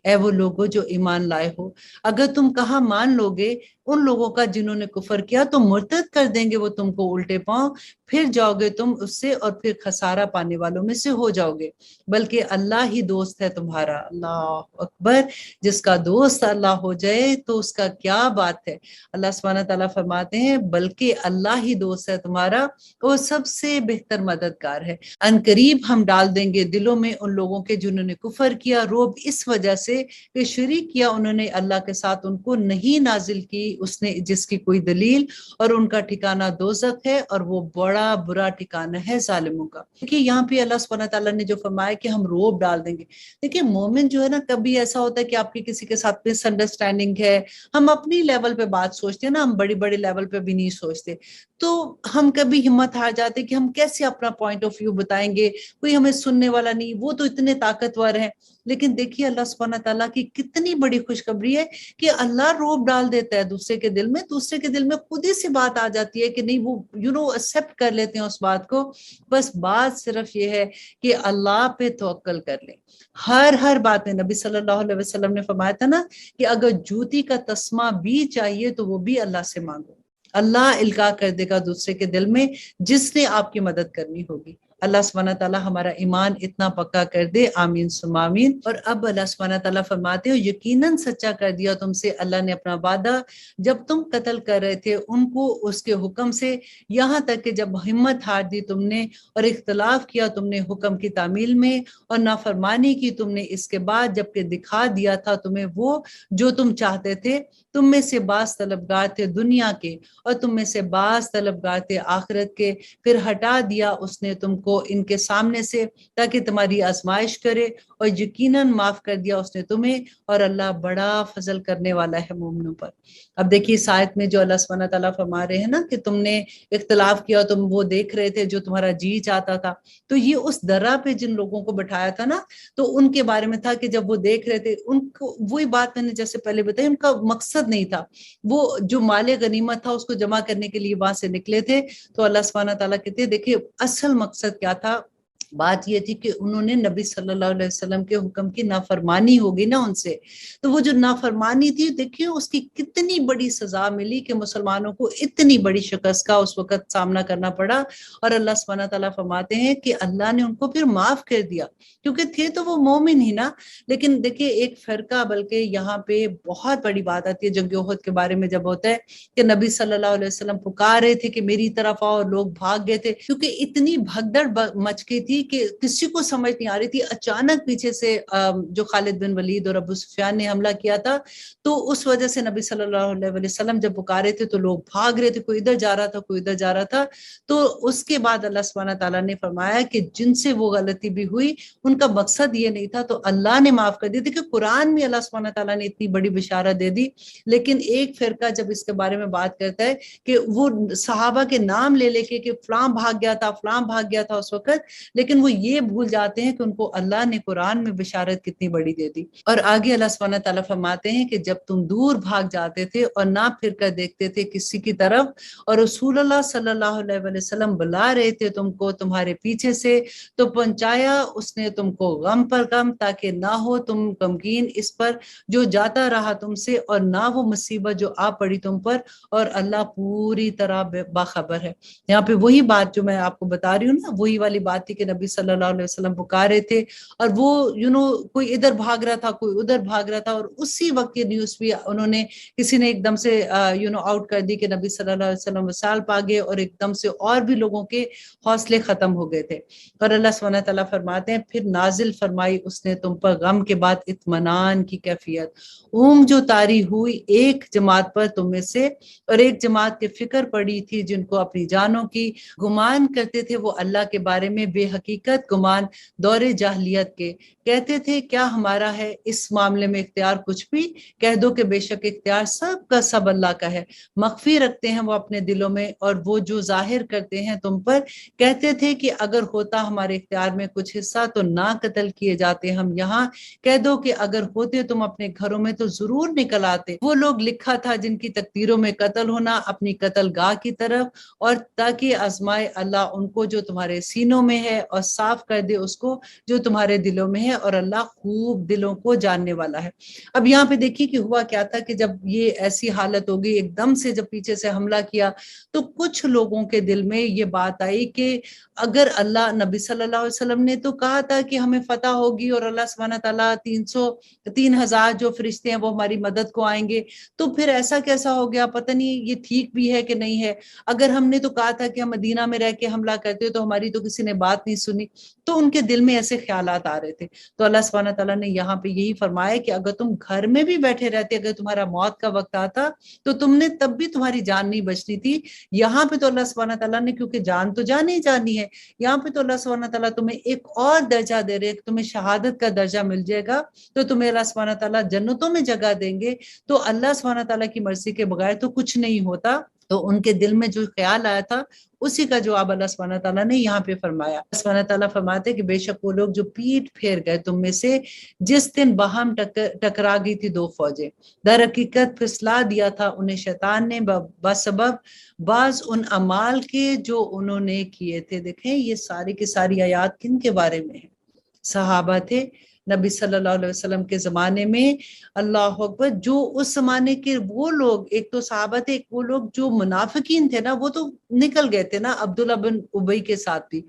اے وہ لوگوں جو ایمان لائے ہو, اگر تم کہاں مان لوگے ان لوگوں کا جنہوں نے کفر کیا تو مرتد کر دیں گے وہ تم کو الٹے پاؤں, پھر جاؤ گے تم اس سے اور پھر خسارہ پانے والوں میں سے ہو جاؤ گے. بلکہ اللہ ہی دوست ہے تمہارا. اللہ اکبر, جس کا دوست اللہ ہو جائے تو اس کا کیا بات ہے. اللہ سبحانہ تعالیٰ فرماتے ہیں بلکہ اللہ ہی دوست ہے تمہارا, وہ سب سے بہتر مددگار ہے. عنقریب ہم ڈال دیں گے دلوں میں ان لوگوں کے جنہوں نے کفر کیا روب اس وجہ سے کہ شریک کیا انہوں نے اللہ کے ساتھ ان کو نہیں نازل کی اس نے جس کی کوئی دلیل, اور ان کا ٹھکانہ دوزخ ہے اور وہ بڑا برا ٹھکانہ ہے ظالموں کا. دیکھیے یہاں پہ اللہ سبحانہ تعالیٰ نے جو فرمایا کہ ہم روب ڈال دیں گے. دیکھیے مومن جو ہے نا, کبھی ایسا ہوتا ہے کہ آپ کی کسی کے ساتھ مس انڈرسٹینڈنگ ہے, ہم اپنی لیول پہ بات سوچتے ہیں نا, ہم بڑی بڑی لیول پہ بھی نہیں سوچتے, تو ہم کبھی ہمت ہار جاتے کہ ہم کیسے اپنا پوائنٹ آف ویو بتائیں گے, کوئی ہمیں سننے والا نہیں, وہ تو اتنے طاقتور ہیں. لیکن دیکھیے اللہ سبحانہ تعالیٰ کی کتنی بڑی خوشخبری ہے کہ اللہ روب ڈال دیتا ہے دوسرے کے دل میں, دوسرے کے دل میں خود ہی سے بات آ جاتی ہے کہ نہیں, وہ ایکسپٹ کر لیتے ہیں اس بات کو. بس بات صرف یہ ہے کہ اللہ پہ توکل کر لیں ہر بات میں. نبی صلی اللہ علیہ وسلم نے فرمایا تھا نا کہ اگر جوتی کا تسمہ بھی چاہیے تو وہ بھی اللہ سے مانگو, اللہ القاء کر دے گا دوسرے کے دل میں جس نے آپ کی مدد کرنی ہوگی. اللہ سبحانہ تعالیٰ ہمارا ایمان اتنا پکا کر دے, آمین ثم آمین. اور اب اللہ سبحانہ تعالیٰ فرماتے ہو یقیناً سچا کر دیا تم سے اللہ نے اپنا وعدہ جب تم قتل کر رہے تھے ان کو اس کے حکم سے, یہاں تک کہ جب ہمت ہار دی تم نے اور اختلاف کیا تم نے حکم کی تعمیل میں, اور نافرمانی کی تم نے اس کے بعد جبکہ دکھا دیا تھا تمہیں وہ جو تم چاہتے تھے. تم میں سے بعض طلبگار تھے دنیا کے اور تم میں سے بعض طلبگار تھے آخرت کے, پھر ہٹا دیا اس نے تم کو ان کے سامنے سے تاکہ تمہاری آزمائش کرے، اور یقیناً معاف کر دیا اس نے تمہیں، اور اللہ بڑا فضل کرنے والا ہے مومنوں پر۔ اب دیکھیے اس آیت میں جو اللہ سبحانہ تعالیٰ فرما رہے ہیں نا کہ تم نے اختلاف کیا، تم وہ دیکھ رہے تھے جو تمہارا جی چاہتا تھا، تو یہ اس درہ پہ جن لوگوں کو بٹھایا تھا نا، تو ان کے بارے میں تھا کہ جب وہ دیکھ رہے تھے ان کو وہی بات میں نے جیسے پہلے بتائی، ان کا مقصد نہیں تھا، وہ جو مال غنیمت تھا اس کو جمع کرنے کے لیے وہاں سے نکلے تھے۔ تو اللہ سبحانہ تعالیٰ کہتے ہیں دیکھیں اصل مقصد کیا تھا، بات یہ تھی کہ انہوں نے نبی صلی اللہ علیہ وسلم کے حکم کی نافرمانی ہوگی نا ان سے، تو وہ جو نافرمانی تھی دیکھیے اس کی کتنی بڑی سزا ملی کہ مسلمانوں کو اتنی بڑی شکست کا اس وقت سامنا کرنا پڑا، اور اللہ سبحانہ تعالیٰ فرماتے ہیں کہ اللہ نے ان کو پھر معاف کر دیا، کیونکہ تھے تو وہ مومن ہی نا۔ لیکن دیکھیے ایک فرقہ، بلکہ یہاں پہ بہت بڑی بات آتی ہے جنگ احد کے بارے میں جب ہوتا ہے کہ نبی صلی اللہ علیہ وسلم پکار رہے تھے کہ میری طرف آؤ، لوگ بھاگ گئے تھے کیونکہ اتنی بھگدڑ مچ گئی تھی کہ کسی کو سمجھ نہیں آ رہی تھی۔ اچانک پیچھے سے جو خالد بن ولید اور ابو سفیان نے حملہ کیا تھا، تو اس وجہ سے نبی صلی اللہ علیہ وسلم جب پکارے تھے تو لوگ بھاگ رہے تھے، کوئی ادھر جا رہا تھا کوئی ادھر جا رہا تھا۔ تو اس کے بعد اللہ سبحانہ تعالیٰ نے فرمایا کہ جن سے وہ غلطی بھی ہوئی ان کا مقصد یہ نہیں تھا، تو اللہ نے معاف کر دی تھی کہ قرآن میں اللہ سبحانہ تعالیٰ نے اتنی بڑی بشارت دے دی۔ لیکن ایک فرقہ جب اس کے بارے میں بات کرتا ہے کہ وہ صحابہ کے نام لے لے کے کہ فلاں بھاگ گیا تھا فلاں بھاگ گیا تھا اس وقت، لیکن وہ یہ بھول جاتے ہیں کہ ان کو اللہ نے قرآن میں بشارت کتنی بڑی دے دی۔ اور آگے اللہ سبحانہ تعالیٰ فرماتے ہیں کہ جب تم دور بھاگ جاتے تھے اور نہ پھر کر دیکھتے تھے کسی کی طرف، اور رسول اللہ صلی اللہ علیہ وسلم بلا رہے تھے تم کو تمہارے پیچھے سے، تو پہنچایا اس نے تم کو غم پر غم، تاکہ نہ ہو تم غمگین اس پر جو جاتا رہا تم سے، اور نہ وہ مصیبت جو آ پڑی تم پر، اور اللہ پوری طرح باخبر ہے۔ یہاں پہ وہی بات جو میں آپ کو بتا رہی ہوں نا، وہی والی بات تھی کہ نبی صلی اللہ علیہ وسلم پکارے تھے، اور وہ کوئی ادھر بھاگ رہا تھا کوئی ادھر بھاگ رہا تھا، اور اسی وقت یہ نیوز بھی انہوں نے کسی نے ایک دم سے آؤٹ کر دی کہ نبی صلی اللہ علیہ وسلم وصال پا گئے، اور ایک دم سے اور بھی لوگوں کے حوصلے ختم ہو گئے تھے۔ اور اللہ سبحانہ تعالیٰ فرماتے ہیں پھر نازل فرمائی اس نے تم پر غم کے بعد اطمینان کی کیفیت، اونگ جو طاری ہوئی ایک جماعت پر تم میں سے، اور ایک جماعت کی فکر پڑی تھی جن کو اپنی جانوں کی، گمان کرتے تھے وہ اللہ کے بارے میں بے حقیقت گمان دور جاہلیت کے، کہتے تھے کیا ہمارا ہے اس معاملے میں اختیار کچھ بھی، کہہ دو کہ بے شک اختیار سب کا سب اللہ کا ہے، مخفی رکھتے ہیں وہ اپنے دلوں میں، اور وہ جو ظاہر کرتے ہیں تم پر، کہتے تھے کہ اگر ہوتا ہمارے اختیار میں کچھ حصہ تو نہ قتل کیے جاتے ہم یہاں، کہہ دو کہ اگر ہوتے تم اپنے گھروں میں تو ضرور نکل آتے، وہ لوگ لکھا تھا جن کی تقدیروں میں قتل ہونا اپنی قتل گاہ کی طرف، اور تاکہ آزمائے اللہ ان کو جو تمہارے سینوں میں ہے، اور صاف کر دے اس کو جو تمہارے دلوں میں ہے، اور اللہ خوب دلوں کو جاننے والا ہے۔ اب یہاں پہ دیکھیے کہ ہوا کیا تھا کہ جب یہ ایسی حالت ہوگی ایک دم سے جب پیچھے سے حملہ کیا، تو کچھ لوگوں کے دل میں یہ بات آئی کہ اگر اللہ، نبی صلی اللہ علیہ وسلم نے تو کہا تھا کہ ہمیں فتح ہوگی، اور اللہ سبحانہ تعالیٰ 3,000 جو فرشتے ہیں وہ ہماری مدد کو آئیں گے، تو پھر ایسا کیسا ہو گیا، پتہ نہیں یہ ٹھیک بھی ہے کہ نہیں ہے، اگر ہم نے تو کہا تھا کہ ہم مدینہ میں رہ کے حملہ کرتے تو ہماری تو کسی نے بات نہیں سنی، تو ان کے دل میں ایسے خیالات آ رہے تھے۔ تو اللہ سبحانہ تعالیٰ نے یہاں پہ یہی فرمایا کہ اگر تم گھر میں بھی بیٹھے رہتے، اگر تمہارا موت کا وقت آتا تو تم نے تب بھی تمہاری جان نہیں بچنی تھی۔ یہاں پہ تو اللہ سبحانہ تعالیٰ نے، کیونکہ جان تو جان ہی جانی ہے، یہاں پہ تو اللہ سبحانہ تعالیٰ تمہیں ایک اور درجہ دے رہے، تمہیں شہادت کا درجہ مل جائے گا، تو تمہیں اللہ سبحانہ تعالیٰ جنتوں میں جگہ دیں گے۔ تو اللہ سبحانہ تعالیٰ کی مرضی کے بغیر تو کچھ نہیں ہوتا۔ تو ان کے دل میں جو خیال آیا تھا اسی کا جواب اللہ سبحانہ تعالیٰ نے یہاں پہ فرمایا۔ اللہ سبحانہ تعالیٰ فرماتے کہ بے شک وہ لوگ جو پیٹ پھیر گئے تم میں سے جس دن باہم ٹکرا گئی تھی دو فوجیں، در حقیقت پھسلا دیا تھا انہیں شیطان نے بسبب بعض ان اعمال کے جو انہوں نے کیے تھے۔ دیکھیں یہ ساری کی ساری آیات کن کے بارے میں ہیں؟ صحابہ تھے نبی صلی اللہ علیہ وسلم کے زمانے میں، اللہ اکبر، جو اس زمانے کے وہ لوگ، ایک تو صحابہ تھے، ایک وہ لوگ جو منافقین تھے نا، وہ تو نکل گئے تھے نا، عبداللہ بن ابی کے ساتھ بھی۔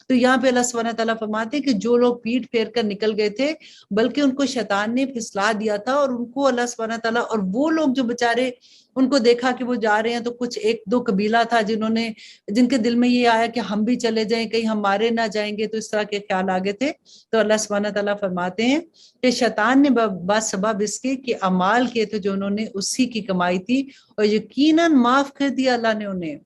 تو یہاں پہ اللہ سبحانہ تعالیٰ فرماتے کہ جو لوگ پیٹ پھیر کر نکل گئے تھے، بلکہ ان کو شیطان نے پھسلا دیا تھا، اور ان کو اللہ سبحانہ تعالیٰ، اور وہ لوگ جو بےچارے ان کو دیکھا کہ وہ جا رہے ہیں، تو کچھ ایک دو قبیلہ تھا جن کے دل میں یہ آیا کہ ہم بھی چلے جائیں، کہیں ہم مارے نہ جائیں گے، تو اس طرح کے خیال آگے تھے۔ تو اللہ سبحانہ تعالیٰ فرماتے ہیں کہ شیطان نے بسبب اس کے کہ اعمال کیے تھے جو انہوں نے، اسی کی کمائی تھی، اور یقیناً معاف کر دیا اللہ نے انہیں۔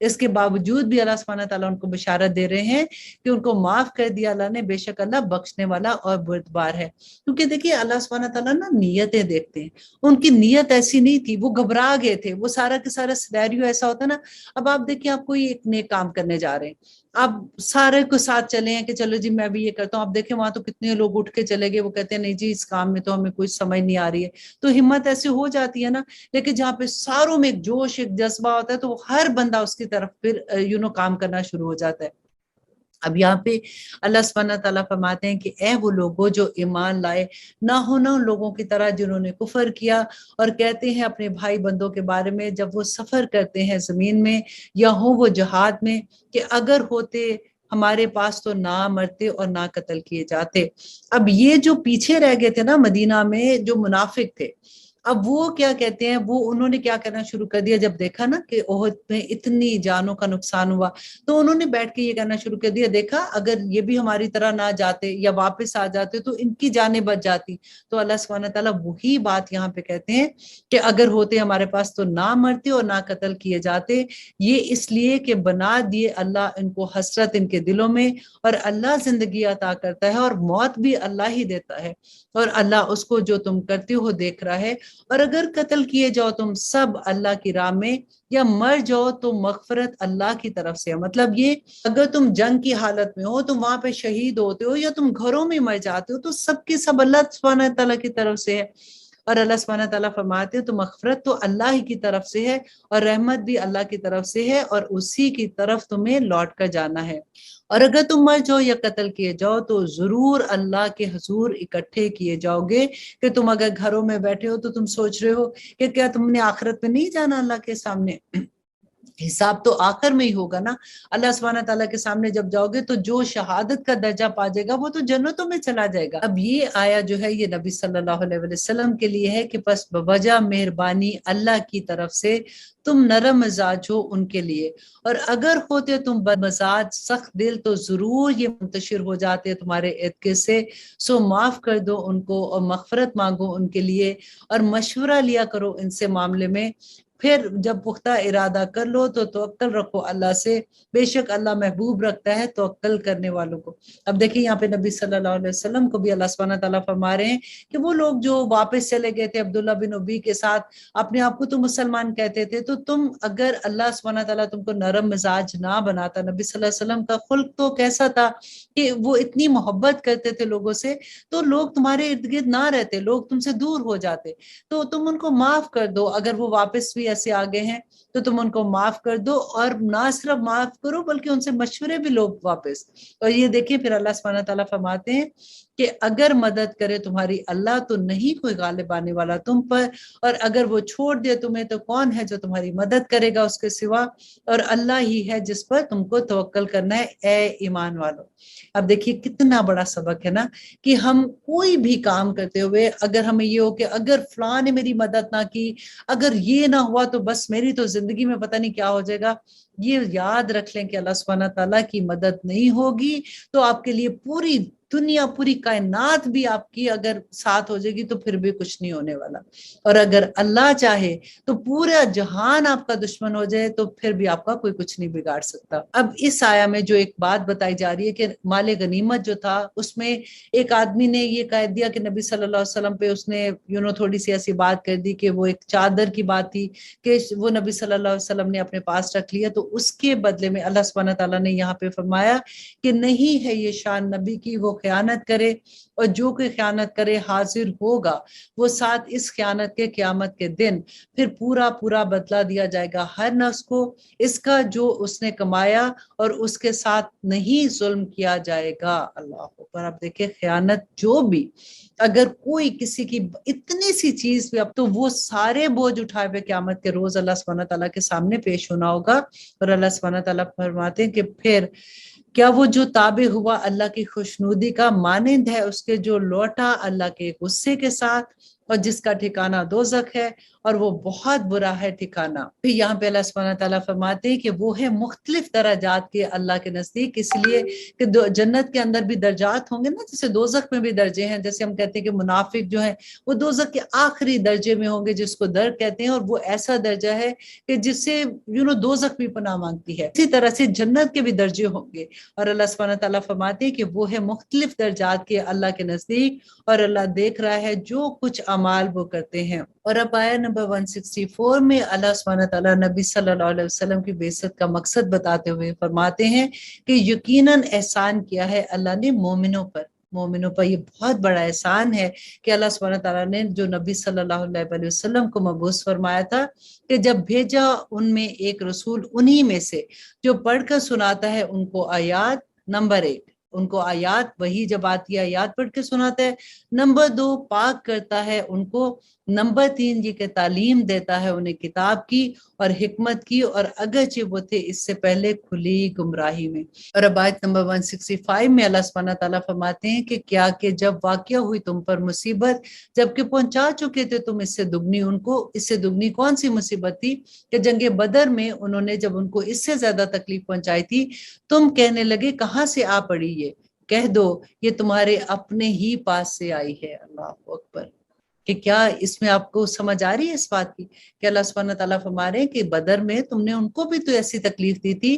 اس کے باوجود بھی اللہ سبحانہ تعالیٰ ان کو بشارت دے رہے ہیں کہ ان کو معاف کر دیا اللہ نے، بے شک اللہ بخشنے والا اور بردبار ہے۔ کیونکہ دیکھیے اللہ سبحانہ تعالیٰ نا نیتیں دیکھتے ہیں، ان کی نیت ایسی نہیں تھی، وہ گھبرا گئے تھے، وہ سارا کا سارا سینیریو ایسا ہوتا نا۔ اب آپ دیکھیے آپ کوئی ایک نیک کام کرنے جا رہے ہیں، آپ سارے کو ساتھ چلے ہیں کہ چلو جی میں بھی یہ کرتا ہوں، آپ دیکھیں وہاں تو کتنے لوگ اٹھ کے چلے گئے، وہ کہتے ہیں نہیں جی اس کام میں تو ہمیں کوئی سمجھ نہیں آ رہی ہے، تو ہمت ایسے ہو جاتی ہے نا۔ لیکن جہاں پہ ساروں میں ایک جوش ایک جذبہ ہوتا ہے تو ہر بندہ اس کی طرف پھر کام کرنا شروع ہو جاتا ہے۔ اب یہاں پہ اللہ سبحانہ تعالیٰ فرماتے ہیں کہ اے وہ لوگوں جو ایمان لائے، نہ ہونا ان لوگوں کی طرح جنہوں نے کفر کیا اور کہتے ہیں اپنے بھائی بندوں کے بارے میں جب وہ سفر کرتے ہیں زمین میں یا ہوں وہ جہاد میں کہ اگر ہوتے ہمارے پاس تو نہ مرتے اور نہ قتل کیے جاتے۔ اب یہ جو پیچھے رہ گئے تھے نا مدینہ میں جو منافق تھے، اب وہ کیا کہتے ہیں، وہ انہوں نے کیا کرنا شروع کر دیا جب دیکھا نا کہ احد میں اتنی جانوں کا نقصان ہوا، تو انہوں نے بیٹھ کے یہ کہنا شروع کر دیا دیکھا اگر یہ بھی ہماری طرح نہ جاتے یا واپس آ جاتے تو ان کی جانیں بچ جاتی۔ تو اللہ سبحانہ تعالیٰ وہی بات یہاں پہ کہتے ہیں کہ اگر ہوتے ہمارے پاس تو نہ مرتے اور نہ قتل کیے جاتے، یہ اس لیے کہ بنا دیے اللہ ان کو حسرت ان کے دلوں میں، اور اللہ زندگی عطا کرتا ہے اور موت بھی اللہ ہی دیتا ہے، اور اللہ اس کو جو تم کرتے ہو دیکھ رہا ہے، اور اگر قتل کیے جاؤ تم سب اللہ کی راہ میں یا مر جاؤ تو مغفرت اللہ کی طرف سے ہے۔ مطلب یہ اگر تم جنگ کی حالت میں ہو، تم وہاں پہ شہید ہوتے ہو یا تم گھروں میں مر جاتے ہو تو سب کے سب اللہ سبحانہ تعالیٰ کی طرف سے ہے، اور اللہ سبحانہ تعالیٰ فرماتے ہیں تو مغفرت تو اللہ ہی کی طرف سے ہے اور رحمت بھی اللہ کی طرف سے ہے، اور اسی کی طرف تمہیں لوٹ کر جانا ہے۔ اور اگر تم مر جاؤ یا قتل کیے جاؤ تو ضرور اللہ کے حضور اکٹھے کیے جاؤ گے۔ کہ تم اگر گھروں میں بیٹھے ہو تو تم سوچ رہے ہو کہ کیا تم نے آخرت میں نہیں جانا اللہ کے سامنے؟ حساب تو آخر میں ہی ہوگا نا۔ اللہ سبحانہ تعالیٰ کے سامنے جب جاؤ گے تو جو شہادت کا درجہ پا جائے گا وہ تو جنتوں میں چلا جائے گا۔ اب یہ آیا جو ہے یہ نبی صلی اللہ علیہ وسلم کے لیے ہے کہ پس بوجہ مہربانی اللہ کی طرف سے تم نرم مزاج ہو ان کے لیے، اور اگر ہوتے تم بد مزاج سخت دل تو ضرور یہ منتشر ہو جاتے تمہارے ارد سے، سو معاف کر دو ان کو اور مغفرت مانگو ان کے لیے اور مشورہ لیا کرو ان سے معاملے میں، پھر جب پختہ ارادہ کر لو تو توکل رکھو اللہ سے، بے شک اللہ محبوب رکھتا ہے توکل کرنے والوں کو۔ اب دیکھیں یہاں پہ نبی صلی اللہ علیہ وسلم کو بھی اللہ سبحانہ تعالیٰ فرما رہے ہیں کہ وہ لوگ جو واپس چلے گئے تھے عبداللہ بن ابی کے ساتھ، اپنے آپ کو تو مسلمان کہتے تھے، تو تم اگر اللہ سبحانہ تعالیٰ تم کو نرم مزاج نہ بناتا، نبی صلی اللہ علیہ وسلم کا خلق تو کیسا تھا کہ وہ اتنی محبت کرتے تھے لوگوں سے، تو لوگ تمہارے ارد گرد نہ رہتے، لوگ تم سے دور ہو جاتے، تو تم ان کو معاف کر دو، اگر وہ واپس بھی ایسے آگے ہیں تو تم ان کو معاف کر دو، اور نہ صرف معاف کرو بلکہ ان سے مشورے بھی لو واپس۔ اور یہ دیکھیں پھر اللہ سبحانہ تعالیٰ فرماتے ہیں کہ اگر مدد کرے تمہاری اللہ تو نہیں کوئی غالب آنے والا تم پر، اور اگر وہ چھوڑ دے تمہیں تو کون ہے جو تمہاری مدد کرے گا اس کے سوا، اور اللہ ہی ہے جس پر تم کو توکل کرنا ہے اے ایمان والو۔ اب دیکھیے کتنا بڑا سبق ہے نا کہ ہم کوئی بھی کام کرتے ہوئے اگر ہمیں یہ ہو کہ اگر فلاں نے میری مدد نہ کی، اگر یہ نہ ہوا تو بس میری تو زندگی میں پتہ نہیں کیا ہو جائے گا، یہ یاد رکھ لیں کہ اللہ سبحانہ تعالیٰ کی مدد نہیں ہوگی تو آپ کے لیے پوری دنیا پوری کائنات بھی آپ کی اگر ساتھ ہو جائے گی تو پھر بھی کچھ نہیں ہونے والا، اور اگر اللہ چاہے تو پورا جہان آپ کا دشمن ہو جائے تو پھر بھی آپ کا کوئی کچھ نہیں بگاڑ سکتا۔ اب اس آیا میں جو ایک بات بتائی جا رہی ہے کہ مال غنیمت جو تھا اس میں ایک آدمی نے یہ کہہ دیا کہ نبی صلی اللہ علیہ وسلم پہ اس نے تھوڑی سی ایسی بات کر دی کہ وہ ایک چادر کی بات تھی کہ وہ نبی صلی اللہ علیہ وسلم نے اپنے پاس رکھ لیا، تو اس کے بدلے میں اللہ سبحانہ تعالیٰ نے یہاں پہ فرمایا کہ نہیں ہے یہ شان نبی کی وہ خیانت کرے، اور جو کوئی خیانت کرے حاضر ہوگا وہ ساتھ اس خیانت کے قیامت کے دن، پھر پورا پورا بدلہ دیا جائے گا ہر نفس کو اس کا جو اس نے کمایا، اور اس کے ساتھ نہیں ظلم کیا جائے گا۔ اللہ پر اب دیکھیں خیانت جو بھی اگر کوئی کسی کی اتنی سی چیز بھی، اب تو وہ سارے بوجھ اٹھائے ہوئے قیامت کے روز اللہ سبحانہ تعالیٰ کے سامنے پیش ہونا ہوگا، اور اللہ سبحانہ تعالیٰ فرماتے ہیں کہ پھر کیا وہ جو تابع ہوا اللہ کی خوشنودی کا مانند ہے اس کے جو لوٹا اللہ کے غصے کے ساتھ، اور جس کا ٹھکانہ دوزخ ہے اور وہ بہت برا ہے ٹھکانہ۔ پھر یہاں پہ اللہ سبحانہ تعالیٰ فرماتے ہیں کہ وہ ہے مختلف درجات کے اللہ کے نزدیک، اس لیے کہ جنت کے اندر بھی درجات ہوں گے نا، جیسے دوزخ میں بھی درجے ہیں، جیسے ہم کہتے ہیں کہ منافق جو ہیں وہ دوزخ کے آخری درجے میں ہوں گے جس کو درک کہتے ہیں، اور وہ ایسا درجہ ہے کہ جس سے دوزخ بھی پناہ مانگتی ہے۔ اسی طرح سے جنت کے بھی درجے ہوں گے، اور اللہ سبحانہ تعالیٰ فرماتے ہیں کہ وہ ہے مختلف درجات کے اللہ کے نزدیک، اور اللہ دیکھ رہا ہے جو کچھ اعمال وہ کرتے ہیں۔ اور اب آیا نمبر 164 میں اللہ سبحانہ تعالیٰ نبی صلی اللہ علیہ وسلم کی بعثت کا مقصد بتاتے ہوئے فرماتے ہیں کہ یقیناً احسان کیا ہے اللہ نے مومنوں پر۔ مومنوں پر یہ بہت بڑا احسان ہے کہ اللہ سبحانہ تعالیٰ نے جو نبی صلی اللہ علیہ وسلم کو مبعوث فرمایا تھا کہ جب بھیجا ان میں ایک رسول انہی میں سے جو پڑھ کر سناتا ہے ان کو آیات، نمبر 1 ان کو آیات، وہی جب آتی ہے آیات پڑھ کے سناتا ہے، نمبر 2 پاک کرتا ہے ان کو، نمبر 3 یہ کہ تعلیم دیتا ہے انہیں کتاب کی اور حکمت کی، اور اگرچہ وہ تھے اس سے پہلے کھلی گمراہی میں۔ اور اب آیت نمبر 165 میں اللہ سبحانہ تعالیٰ فرماتے ہیں کہ کیا کہ جب واقع ہوئی تم پر مصیبت، جبکہ پہنچا چکے تھے تم اس سے دگنی ان کو، اس سے دگنی کون سی مصیبت تھی کہ جنگ بدر میں انہوں نے جب ان کو اس سے زیادہ تکلیف پہنچائی تھی، تم کہنے لگے کہاں سے آ پڑی یہ، کہہ دو یہ تمہارے اپنے ہی پاس سے آئی ہے۔ اللہ اکبر! کہ کیا اس میں آپ کو سمجھ آ رہی ہے اس بات کی کہ اللہ سبحانہ تعالیٰ فرما رہے ہیں کہ بدر میں تم نے ان کو بھی تو ایسی تکلیف دی تھی،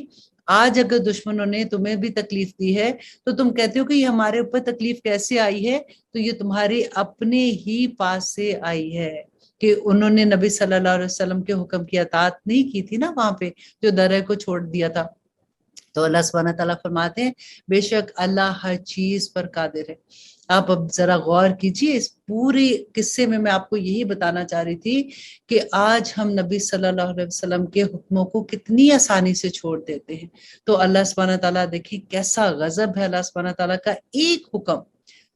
آج اگر دشمنوں نے تمہیں بھی تکلیف دی ہے تو تم کہتے ہو کہ یہ ہمارے اوپر تکلیف کیسے آئی ہے، تو یہ تمہارے اپنے ہی پاس سے آئی ہے کہ انہوں نے نبی صلی اللہ علیہ وسلم کے حکم کی اطاعت نہیں کی تھی نا وہاں پہ جو درہ کو چھوڑ دیا تھا۔ تو اللہ سبحانہ تعالیٰ فرماتے ہیں بے شک اللہ ہر چیز پر قادر ہے۔ آپ اب ذرا غور کیجئے، اس پورے قصے میں آپ کو یہی بتانا چاہ رہی تھی کہ آج ہم نبی صلی اللہ علیہ وسلم کے حکموں کو کتنی آسانی سے چھوڑ دیتے ہیں۔ تو اللہ سبحانہ تعالیٰ دیکھیں کیسا غضب ہے اللہ سبحانہ تعالیٰ کا، ایک حکم،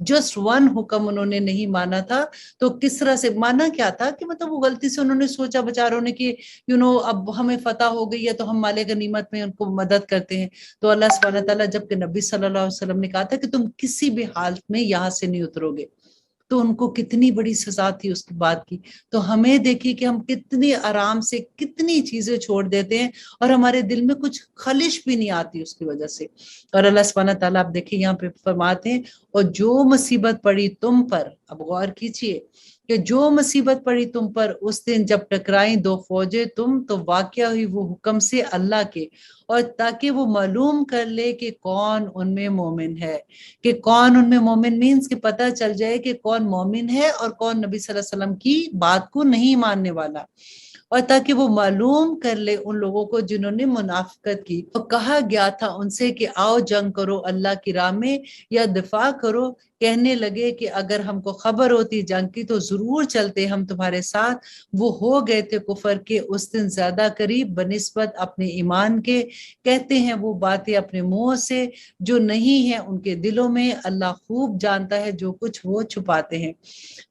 جسٹ ون حکم انہوں نے نہیں مانا تھا، تو کس طرح سے مانا کیا تھا کہ مطلب وہ غلطی سے انہوں نے سوچا بچاروں نے کہ اب ہمیں فتح ہو گئی ہے تو ہم مال غنیمت میں ان کو مدد کرتے ہیں۔ تو اللہ سبحانہ تعالیٰ جب کہ نبی صلی اللہ علیہ وسلم نے کہا تھا کہ تم کسی بھی حالت میں یہاں سے نہیں اترو گے، تو ان کو کتنی بڑی سزا تھی اس کی بات کی۔ تو ہمیں دیکھیے کہ ہم کتنی آرام سے کتنی چیزیں چھوڑ دیتے ہیں اور ہمارے دل میں کچھ خلش بھی نہیں آتی اس کی وجہ سے۔ اور اللہ سبحانہ تعالیٰ آپ دیکھیں یہاں پہ فرماتے ہیں اور جو مصیبت پڑی تم پر، اب غور کیجئے کہ جو مصیبت پڑی تم پر اس دن جب ٹکرائیں دو فوجیں تم، تو واقعہ ہوئی وہ حکم سے اللہ کے، اور تاکہ وہ معلوم کر لے کہ کون ان میں مومن ہے، کہ کون ان میں مومن مینس کہ پتہ چل جائے کہ کون مومن ہے اور کون نبی صلی اللہ علیہ وسلم کی بات کو نہیں ماننے والا، اور تاکہ وہ معلوم کر لے ان لوگوں کو جنہوں نے منافقت کی۔ تو کہا گیا تھا ان سے کہ آؤ جنگ کرو اللہ کی راہ میں یا دفاع کرو، کہنے لگے کہ اگر ہم کو خبر ہوتی جنگ کی تو ضرور چلتے ہم تمہارے ساتھ، وہ ہو گئے تھے کفر کے اس دن زیادہ قریب بنسبت اپنے ایمان کے، کہتے ہیں وہ باتیں اپنے منہ سے جو نہیں ہیں ان کے دلوں میں، اللہ خوب جانتا ہے جو کچھ وہ چھپاتے ہیں۔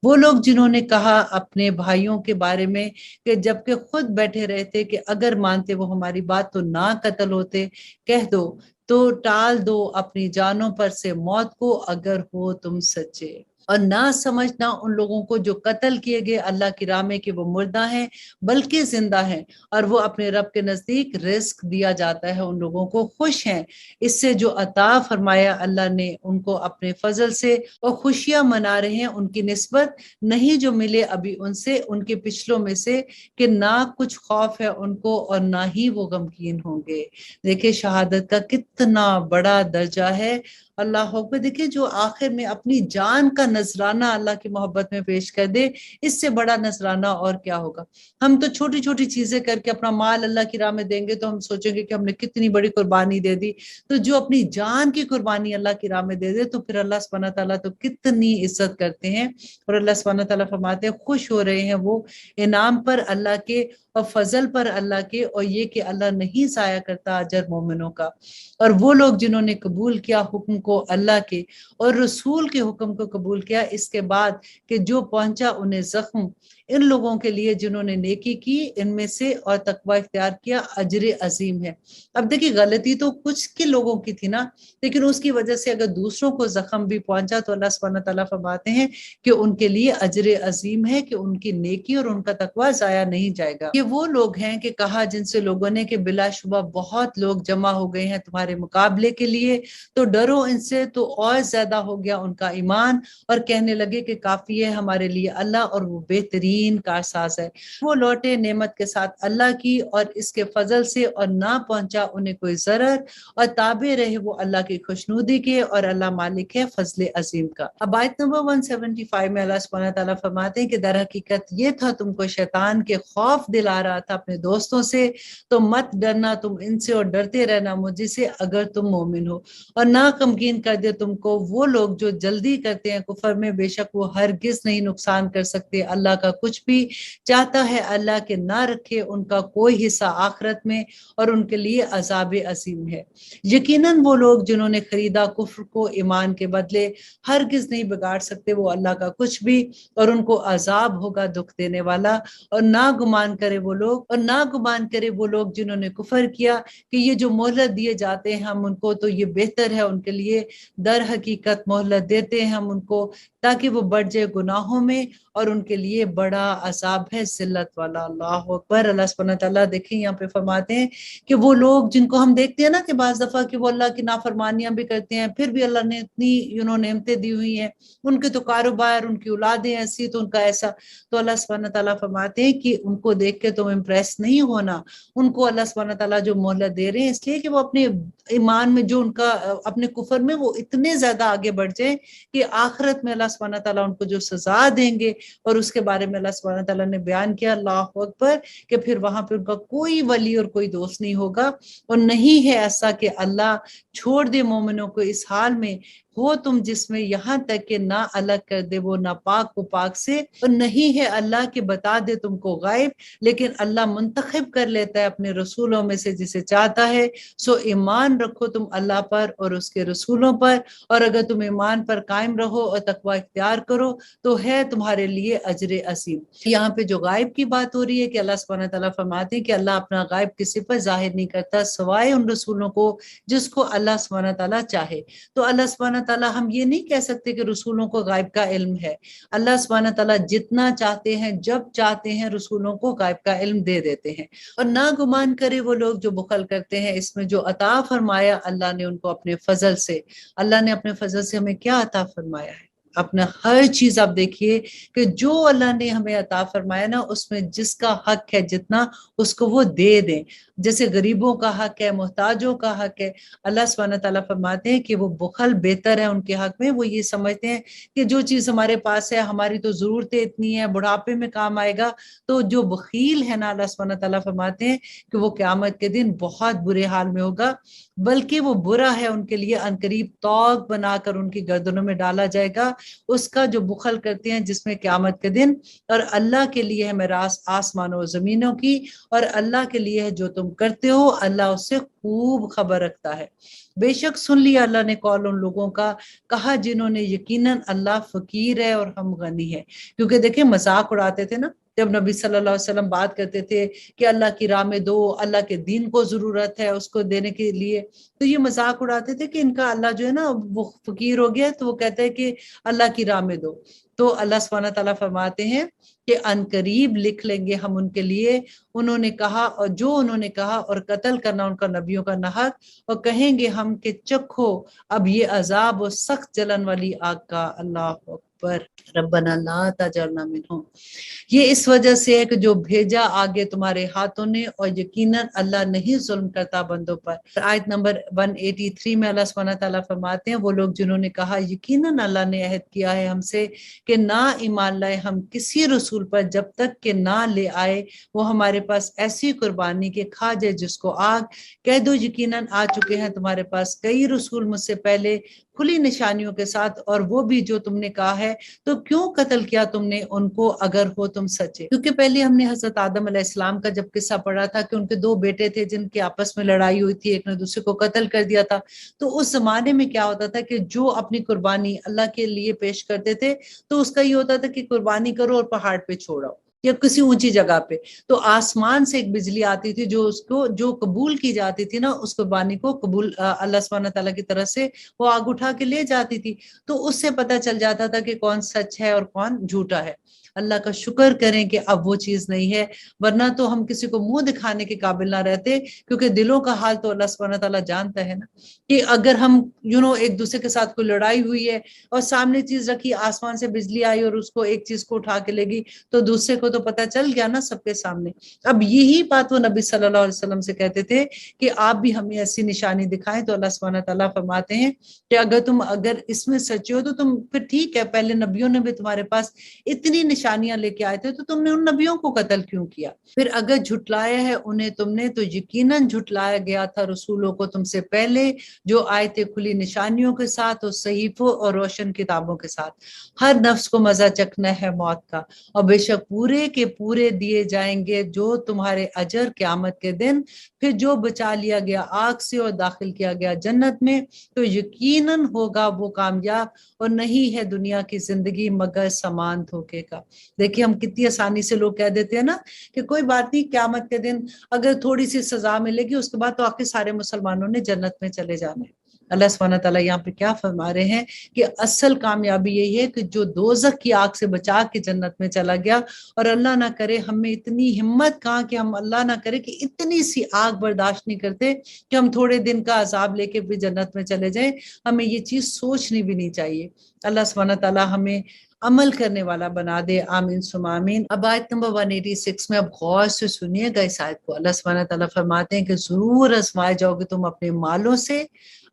وہ لوگ جنہوں نے کہا اپنے بھائیوں کے بارے میں کہ جبکہ خود بیٹھے رہتے کہ اگر مانتے وہ ہماری بات تو نہ قتل ہوتے، کہہ دو تو ٹال دو اپنی جانوں پر سے موت کو اگر ہو تم سچے، اور نہ سمجھنا ان لوگوں کو جو قتل کیے گئے اللہ کی راہ میں کہ وہ مردہ ہیں بلکہ زندہ ہیں، اور وہ اپنے رب کے نزدیک رزق دیا جاتا ہے ان لوگوں کو، خوش ہیں اس سے جو عطا فرمایا اللہ نے ان کو اپنے فضل سے، اور خوشیاں منا رہے ہیں ان کی نسبت نہیں جو ملے ابھی ان سے ان کے پچھلوں میں سے، کہ نہ کچھ خوف ہے ان کو اور نہ ہی وہ غمگین ہوں گے۔ دیکھیں شہادت کا کتنا بڑا درجہ ہے، اللہ اکبر! دیکھیں جو آخر میں اپنی جان کا نذرانہ اللہ کی محبت میں پیش کر دے، اس سے بڑا نذرانہ اور کیا ہوگا۔ ہم تو چھوٹی چھوٹی چیزیں کر کے اپنا مال اللہ کی راہ میں دیں گے تو ہم سوچیں گے کہ ہم نے کتنی بڑی قربانی دے دی، تو جو اپنی جان کی قربانی اللہ کی راہ میں دے دے تو پھر اللہ سبحانہ تعالیٰ تو کتنی عزت کرتے ہیں۔ اور اللہ سبحانہ تعالیٰ فرماتے ہیں خوش ہو رہے ہیں وہ انعام پر اللہ کے اور فضل پر اللہ کے، اور یہ کہ اللہ نہیں ضائع کرتا اجر مومنوں کا۔ اور وہ لوگ جنہوں نے قبول کیا حکم کو اللہ کے اور رسول کے حکم کو قبول کیا اس کے بعد کہ جو پہنچا انہیں زخم، ان لوگوں کے لیے جنہوں نے نیکی کی ان میں سے اور تقوی اختیار کیا اجر عظیم ہے۔ اب دیکھیے غلطی تو کچھ کے لوگوں کی تھی نا، لیکن اس کی وجہ سے اگر دوسروں کو زخم بھی پہنچا تو اللہ سبحانہ تعالیٰ فرماتے ہیں کہ ان کے لیے اجر عظیم ہے، کہ ان کی نیکی اور ان کا تقوی ضائع نہیں جائے گا۔ یہ وہ لوگ ہیں کہ کہا جن سے لوگوں نے کہ بلا شبہ بہت لوگ جمع ہو گئے ہیں تمہارے مقابلے کے لیے، تو ڈرو ان سے، تو اور زیادہ ہو گیا ان کا ایمان، اور کہنے لگے کہ کافی ہے ہمارے لیے اللہ اور وہ بہترین کارساز ہے۔ وہ لوٹے نعمت کے ساتھ اللہ کی اور اس کے فضل سے، اور نہ پہنچا انہیں کوئی ضرر، اور تابع رہے وہ اللہ کی خوشنودی کے، اور اللہ مالک ہے فضل عظیم کا۔ اب آیت نمبر 175 میں اللہ سبحانہ تعالیٰ فرماتے ہیں کہ در حقیقت یہ تھا تم کو شیطان کے خوف دلا رہا تھا اپنے دوستوں سے، تو مت ڈرنا تم ان سے، اور ڈرتے رہنا مجھ سے اگر تم مومن ہو، اور نہ غمگین کر دے تم کو وہ لوگ جو جلدی کرتے ہیں کفر میں، بے شک وہ ہرگز نہیں نقصان کر سکتے اللہ کا کچھ بھی، چاہتا ہے اللہ کہ نہ رکھے ان کا کوئی حصہ آخرت میں، اور ان کے لیے عذاب عظیم ہے۔ یقیناً وہ لوگ جنہوں نے خریدا کفر کو ایمان کے بدلے، ہرگز نہیں بگاڑ سکتے وہ اللہ کا کچھ بھی، اور ان کو عذاب ہوگا دکھ دینے والا۔ اور نہ گمان کرے وہ لوگ جنہوں نے کفر کیا کہ یہ جو مہلت دیے جاتے ہیں ہم ان کو، تو یہ بہتر ہے ان کے لیے، در حقیقت مہلت دیتے ہیں ہم ان کو تاکہ وہ بڑھ جائے گناہوں میں، اور ان کے لیے بڑا عذاب ہے ذلت والا۔ اللہ اکبر۔ اللہ سبحانہ تعالیٰ دیکھیں یہاں پہ فرماتے ہیں کہ وہ لوگ جن کو ہم دیکھتے ہیں نا کہ بعض دفعہ کہ وہ اللہ کی نافرمانیاں بھی کرتے ہیں، پھر بھی اللہ نے اتنی نعمتیں دی ہوئی ہیں، ان کے تو کاروبار، ان کی اولادیں ایسی تو ان کا ایسا، تو اللہ سبحانہ تعالیٰ فرماتے ہیں کہ ان کو دیکھ کے تم امپریس نہیں ہونا۔ ان کو اللہ سبحانہ تعالیٰ جو مہلت دے رہے ہیں اس لیے کہ وہ اپنے ایمان میں جو ان کا اپنے کفر میں وہ اتنے زیادہ آگے بڑھ جائیں کہ آخرت میں اللہ سبحانہ تعالیٰ ان کو جو سزا دیں گے، اور اس کے بارے میں اللہ سبحانہ تعالیٰ نے بیان کیا، اللہ اکبر، کہ پھر وہاں پہ ان کا کوئی ولی اور کوئی دوست نہیں ہوگا، اور نہیں ہے ایسا کہ اللہ چھوڑ دے مومنوں کو اس حال میں ہو تم جس میں، یہاں تک کہ نہ الگ کر دے وہ ناپاک کو پاک سے، اور نہیں ہے اللہ کہ بتا دے تم کو غائب، لیکن اللہ منتخب کر لیتا ہے اپنے رسولوں میں سے جسے چاہتا ہے۔ سو ایمان رکھو تم اللہ پر اور اس کے رسولوں پر، اور اگر تم ایمان پر قائم رہو اور تقوی اختیار کرو تو ہے تمہارے لیے اجر عظیم۔ یہاں پہ جو غائب کی بات ہو رہی ہے کہ اللہ سبحانہ تعالیٰ فرماتے ہیں کہ اللہ اپنا غائب کسی پر ظاہر نہیں کرتا سوائے ان رسولوں کو جس کو اللہ سبحانہ تعالیٰ چاہے۔ تو اللہ سبحانہ تعالیٰ، ہم یہ نہیں کہہ سکتے کہ رسولوں کو غائب کا علم ہے، اللہ سبحانہ تعالیٰ جتنا چاہتے ہیں جب چاہتے ہیں رسولوں کو غائب کا علم دے دیتے ہیں۔ اور نہ گمان کرے وہ لوگ جو بخل کرتے ہیں اس میں جو عطا فرمایا اللہ نے ان کو اپنے فضل سے۔ اللہ نے اپنے فضل سے ہمیں کیا عطا فرمایا ہے؟ اپنا ہر چیز آپ دیکھیے کہ جو اللہ نے ہمیں عطا فرمایا نا، اس میں جس کا حق ہے جتنا اس کو وہ دے دیں، جیسے غریبوں کا حق ہے، محتاجوں کا حق ہے۔ اللہ سبحانہ تعالیٰ فرماتے ہیں کہ وہ بخل بہتر ہے ان کے حق میں، وہ یہ سمجھتے ہیں کہ جو چیز ہمارے پاس ہے، ہماری تو ضرورتیں اتنی ہیں، بڑھاپے میں کام آئے گا، تو جو بخیل ہے نا، اللہ سبحانہ تعالیٰ فرماتے ہیں کہ وہ قیامت کے دن بہت برے حال میں ہوگا، بلکہ وہ برا ہے ان کے لیے، عنقریب توق بنا کر ان کی گردنوں میں ڈالا جائے گا اس کا جو بخل کرتے ہیں، جس میں قیامت کے دن اور اللہ کے لیے ہے میراث آسمانوں و زمینوں کی، اور اللہ کے لیے ہے جو تم کرتے ہو، اللہ اس سے خوب خبر رکھتا ہے۔ بے شک سن لیا اللہ نے قول ان لوگوں کا، کہا جنہوں نے یقیناً اللہ فقیر ہے اور ہم غنی ہے۔ کیونکہ دیکھیں مذاق اڑاتے تھے نا جب نبی صلی اللہ علیہ وسلم بات کرتے تھے کہ اللہ کی راہ میں دو، اللہ کے دین کو ضرورت ہے اس کو دینے کے لیے، تو یہ مذاق اڑاتے تھے کہ ان کا اللہ جو ہے نا وہ فقیر ہو گیا، تو وہ کہتے ہیں کہ اللہ کی راہ میں دو۔ تو اللہ سبحانہ تعالیٰ فرماتے ہیں کہ ان قریب لکھ لیں گے ہم ان کے لیے انہوں نے کہا، اور جو انہوں نے کہا، اور قتل کرنا ان کا نبیوں کا نحق، اور کہیں گے ہم کہ چکھو اب یہ عذاب و سخت جلن والی آگ کا۔ اللہ اکبر۔ ربنا لا تجعلنا منہم۔ یہ اس وجہ سے ہے کہ جو بھیجا آگے تمہارے ہاتھوں نے، اور یقیناً اللہ نہیں ظلم کرتا بندوں پر۔ آیت نمبر 183 میں اللہ سبحانہ تعالیٰ فرماتے ہیں وہ لوگ جنہوں نے کہا یقیناً اللہ نے عہد کیا ہے ہم سے کہ نہ ایمان لائے ہم کسی رسول پر جب تک کہ نہ لے آئے وہ ہمارے پاس ایسی قربانی کے کھا جائے جس کو آگ، کہہ دو یقیناً آ چکے ہیں تمہارے پاس کئی رسول مجھ سے پہلے کھلی نشانیوں کے ساتھ، اور وہ بھی جو تم نے کہا ہے، تو کیوں قتل کیا تم نے ان کو اگر ہو تم سچے؟ کیونکہ پہلے ہم نے حضرت آدم علیہ السلام کا جب قصہ پڑھا تھا کہ ان کے دو بیٹے تھے جن کے آپس میں لڑائی ہوئی تھی، ایک نے دوسرے کو قتل کر دیا تھا۔ تو اس زمانے میں کیا ہوتا تھا کہ جو اپنی قربانی اللہ کے لیے پیش کرتے تھے تو اس کا یہ ہوتا تھا کہ قربانی کرو اور پہاڑ پہ چھوڑو، یا کسی اونچی جگہ پہ، تو آسمان سے ایک بجلی آتی تھی جو اس کو جو قبول کی جاتی تھی نا، اس قربانی کو قبول اللہ سبحانہ تعالیٰ کی طرف سے وہ آگ اٹھا کے لے جاتی تھی، تو اس سے پتہ چل جاتا تھا کہ کون سچ ہے اور کون جھوٹا ہے۔ اللہ کا شکر کریں کہ اب وہ چیز نہیں ہے، ورنہ تو ہم کسی کو منہ دکھانے کے قابل نہ رہتے، کیونکہ دلوں کا حال تو اللہ سبحانہ تعالیٰ جانتا ہے نا، کہ اگر ہم ایک دوسرے کے ساتھ کوئی لڑائی ہوئی ہے اور سامنے چیز رکھی، آسمان سے بجلی آئی اور اس کو ایک چیز کو اٹھا کے لے گئی، تو دوسرے کو تو پتہ چل گیا نا سب کے سامنے۔ اب یہی بات وہ نبی صلی اللہ علیہ وسلم سے کہتے تھے کہ آپ بھی ہمیں ایسی نشانی دکھائیں، تو اللہ سبحانہ تعالیٰ فرماتے ہیں کہ اگر اس میں سچے ہو تو تم پھر ٹھیک ہے، پہلے نبیوں نے بھی تمہارے پاس اتنی نشانیاں لے کے آئے تھے، تو تم نے ان نبیوں کو قتل کیوں کیا؟ پھر اگر جھٹلایا ہے انہیں تم نے، تو یقیناً جھٹلایا گیا تھا رسولوں کو تم سے پہلے، جو آئے تھے کھلی نشانیوں کے ساتھ اور صحیفوں اور روشن کتابوں کے ساتھ۔ ہر نفس کو مزہ چکھنا ہے موت کا، اور بے شک پورے کے پورے دیے جائیں گے جو تمہارے اجر قیامت کے دن۔ پھر جو بچا لیا گیا آگ سے اور داخل کیا گیا جنت میں، تو یقیناً ہوگا وہ کامیاب، اور نہیں ہے دنیا کی زندگی مگر سامان دھوکے کا۔ دیکھیے ہم کتنی آسانی سے لوگ کہہ دیتے ہیں نا کہ کوئی بات نہیں، قیامت کے دن اگر تھوڑی سی سزا ملے گی اس کے بعد تو آخر سارے مسلمانوں نے جنت میں چلے جانا ہے۔ اللہ سبحانہ تعالیٰ یہاں پہ کیا فرما رہے ہیں کہ اصل کامیابی یہی ہے کہ جو دوزخ کی آگ سے بچا کے جنت میں چلا گیا، اور اللہ نہ کرے ہمیں اتنی ہمت کہاں کہ ہم اللہ نہ کرے کہ اتنی سی آگ برداشت نہیں کرتے کہ ہم تھوڑے دن کا عذاب لے کے بھی جنت میں چلے جائیں۔ ہمیں یہ چیز سوچنی بھی نہیں چاہیے۔ اللہ سبحانہ تعالیٰ ہمیں عمل کرنے والا بنا دے، آمین ثم آمین۔ اب آیت نمبر 186 میں اب غور سے سنیے گا اس آیت کو۔ اللہ سبحانہ تعالیٰ فرماتے ہیں کہ ضرور آزمائے جاؤ گے تم اپنے مالوں سے،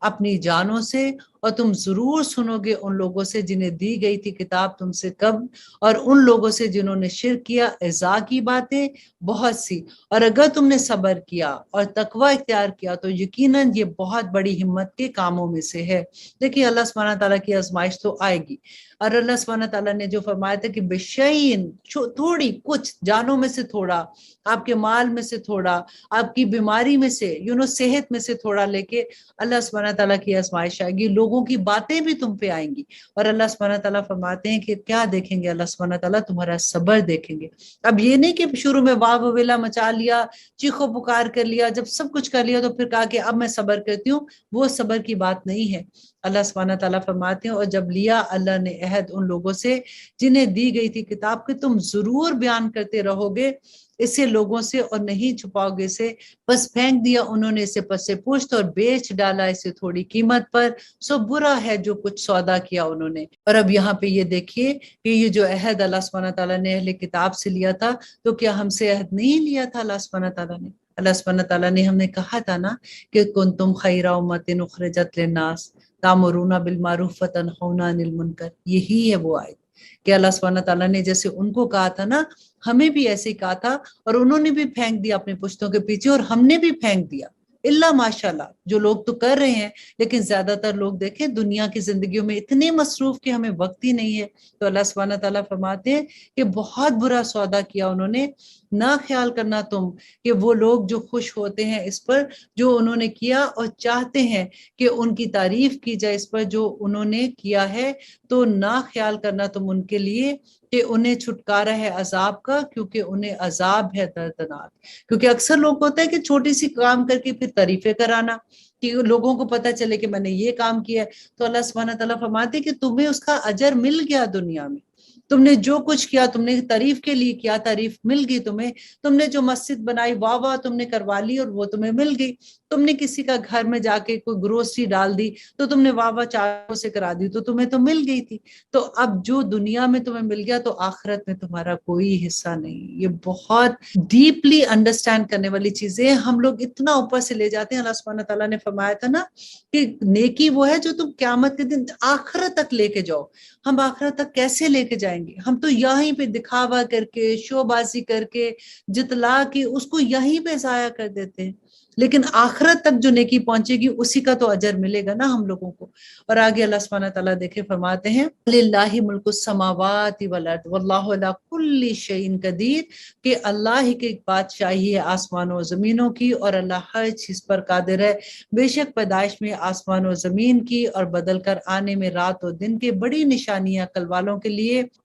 اپنی جانوں سے، اور تم ضرور سنو گے ان لوگوں سے جنہیں دی گئی تھی کتاب تم سے قبل، اور ان لوگوں سے جنہوں نے شرک کیا، اعزاء کی باتیں بہت سی، اور اگر تم نے صبر کیا اور تقوی اختیار کیا تو یقیناً یہ بہت بڑی ہمت کے کاموں میں سے ہے۔ دیکھیے اللہ سبحانہ تعالیٰ کی آزمائش تو آئے گی، اور اللہ سبحانہ تعالیٰ نے جو فرمایا تھا کہ بشیئن، تھوڑی کچھ جانوں میں سے تھوڑا، آپ کے مال میں سے تھوڑا، آپ کی بیماری میں سے صحت میں سے تھوڑا لے کے اللہ سبحانہ تعالیٰ کی آزمائش آئے گی، لوگوں کی باتیں بھی تم پہ آئیں گی، اور اللہ سبحانہ تعالیٰ فرماتے ہیں کہ کیا دیکھیں گے؟ اللہ سبحانہ تعالیٰ تمہارا صبر دیکھیں گے۔ اب یہ نہیں کہ شروع میں واہ ویلا مچا لیا، چیخو پکار کر لیا، جب سب کچھ کر لیا تو پھر کہا کہ اب میں صبر کرتی ہوں، وہ صبر کی بات نہیں ہے۔ اللہ سبحانہ تعالیٰ فرماتے ہیں اور جب لیا اللہ نے عہد ان لوگوں سے جنہیں دی گئی تھی کتاب، کہ تم ضرور بیان کرتے رہو گے اسے لوگوں سے اور نہیں چھپاؤ گے اسے، بس پھینک دیا انہوں نے اسے پس سے پشت اور بیچ ڈالا اسے تھوڑی قیمت پر، سو برا ہے جو کچھ سودا کیا انہوں نے۔ اور اب یہاں پہ یہ دیکھیے کہ یہ جو عہد اللہ سبحانہ تعالیٰ نے اہل کتاب سے لیا تھا، تو کیا ہم سے عہد نہیں لیا تھا اللہ سبحانہ تعالیٰ نے؟ اللہ سبحانہ تعالیٰ نے ہم نے کہا تھا نا کہ کنتم خیر امۃ اخرجت للناس تامرون بالمعروف وتنہون عن المنکر، یہی ہے وہ آیت کہ اللہ سبحانہ تعالیٰ نے جیسے ان کو کہا تھا نا، ہمیں بھی ایسے ہی کہا تھا، اور انہوں نے بھی پھینک دیا اپنے پشتوں کے پیچھے، اور ہم نے بھی پھینک دیا، اللہ ماشاءاللہ جو لوگ تو کر رہے ہیں، لیکن زیادہ تر لوگ دیکھیں دنیا کی زندگیوں میں اتنے مصروف کہ ہمیں وقت ہی نہیں ہے۔ تو اللہ سبحانہ تعالیٰ فرماتے ہیں کہ بہت برا سودا کیا انہوں نے، نہ خیال کرنا تم کہ وہ لوگ جو خوش ہوتے ہیں اس پر جو انہوں نے کیا، اور چاہتے ہیں کہ ان کی تعریف کی جائے اس پر جو انہوں نے کیا ہے، تو نہ خیال کرنا تم ان کے لیے کہ انہیں چھٹکارا ہے عذاب کا، کیونکہ انہیں عذاب ہے دردناک۔ کیونکہ اکثر لوگ ہوتا ہے کہ چھوٹی سی کام کر کے پھر تعریفیں کرانا کہ لوگوں کو پتہ چلے کہ میں نے یہ کام کیا ہے، تو اللہ سبحانہ تعالیٰ فرماتے کہ تمہیں اس کا اجر مل گیا دنیا میں، تم نے جو کچھ کیا، تم نے تعریف کے لیے کیا، تعریف مل گئی تمہیں، تم نے جو مسجد بنائی واہ واہ تم نے کروا لی اور وہ تمہیں مل گئی، تم نے کسی کا گھر میں جا کے کوئی گروسری ڈال دی تو تم نے واہ واہ چاروں سے کرا دی، تو تمہیں تو مل گئی تھی۔ تو اب جو دنیا میں تمہیں مل گیا تو آخرت میں تمہارا کوئی حصہ نہیں۔ یہ بہت ڈیپلی انڈرسٹینڈ کرنے والی چیزیں، ہم لوگ اتنا اوپر سے لے جاتے ہیں۔ اللہ سبحانہ تعالیٰ نے فرمایا تھا نا کہ نیکی وہ ہے جو تم قیامت کے دن آخرت تک لے کے جاؤ۔ ہم آخرت تک کیسے لے کے جائیں گے؟ ہم تو یہیں پہ دکھاوا کر کے، شو بازی کر کے، جتلا کے اس کو یہیں پہ ضائع کر دیتے ہیں، لیکن آخرت تک جو نیکی پہنچے گی اسی کا تو اجر ملے گا نا ہم لوگوں کو۔ اور آگے اللہ سبحانہ تعالیٰ دیکھے فرماتے ہیں للہ ملک السماوات والارض واللہ علی کل شیء قدیر، کہ اللہ ہی کی بادشاہی ہے آسمانوں و زمینوں کی، اور اللہ ہر چیز پر قادر ہے۔ بے شک پیدائش میں آسمان و زمین کی اور بدل کر آنے میں رات و دن کے بڑی نشانیاں عقل والوں کے لیے،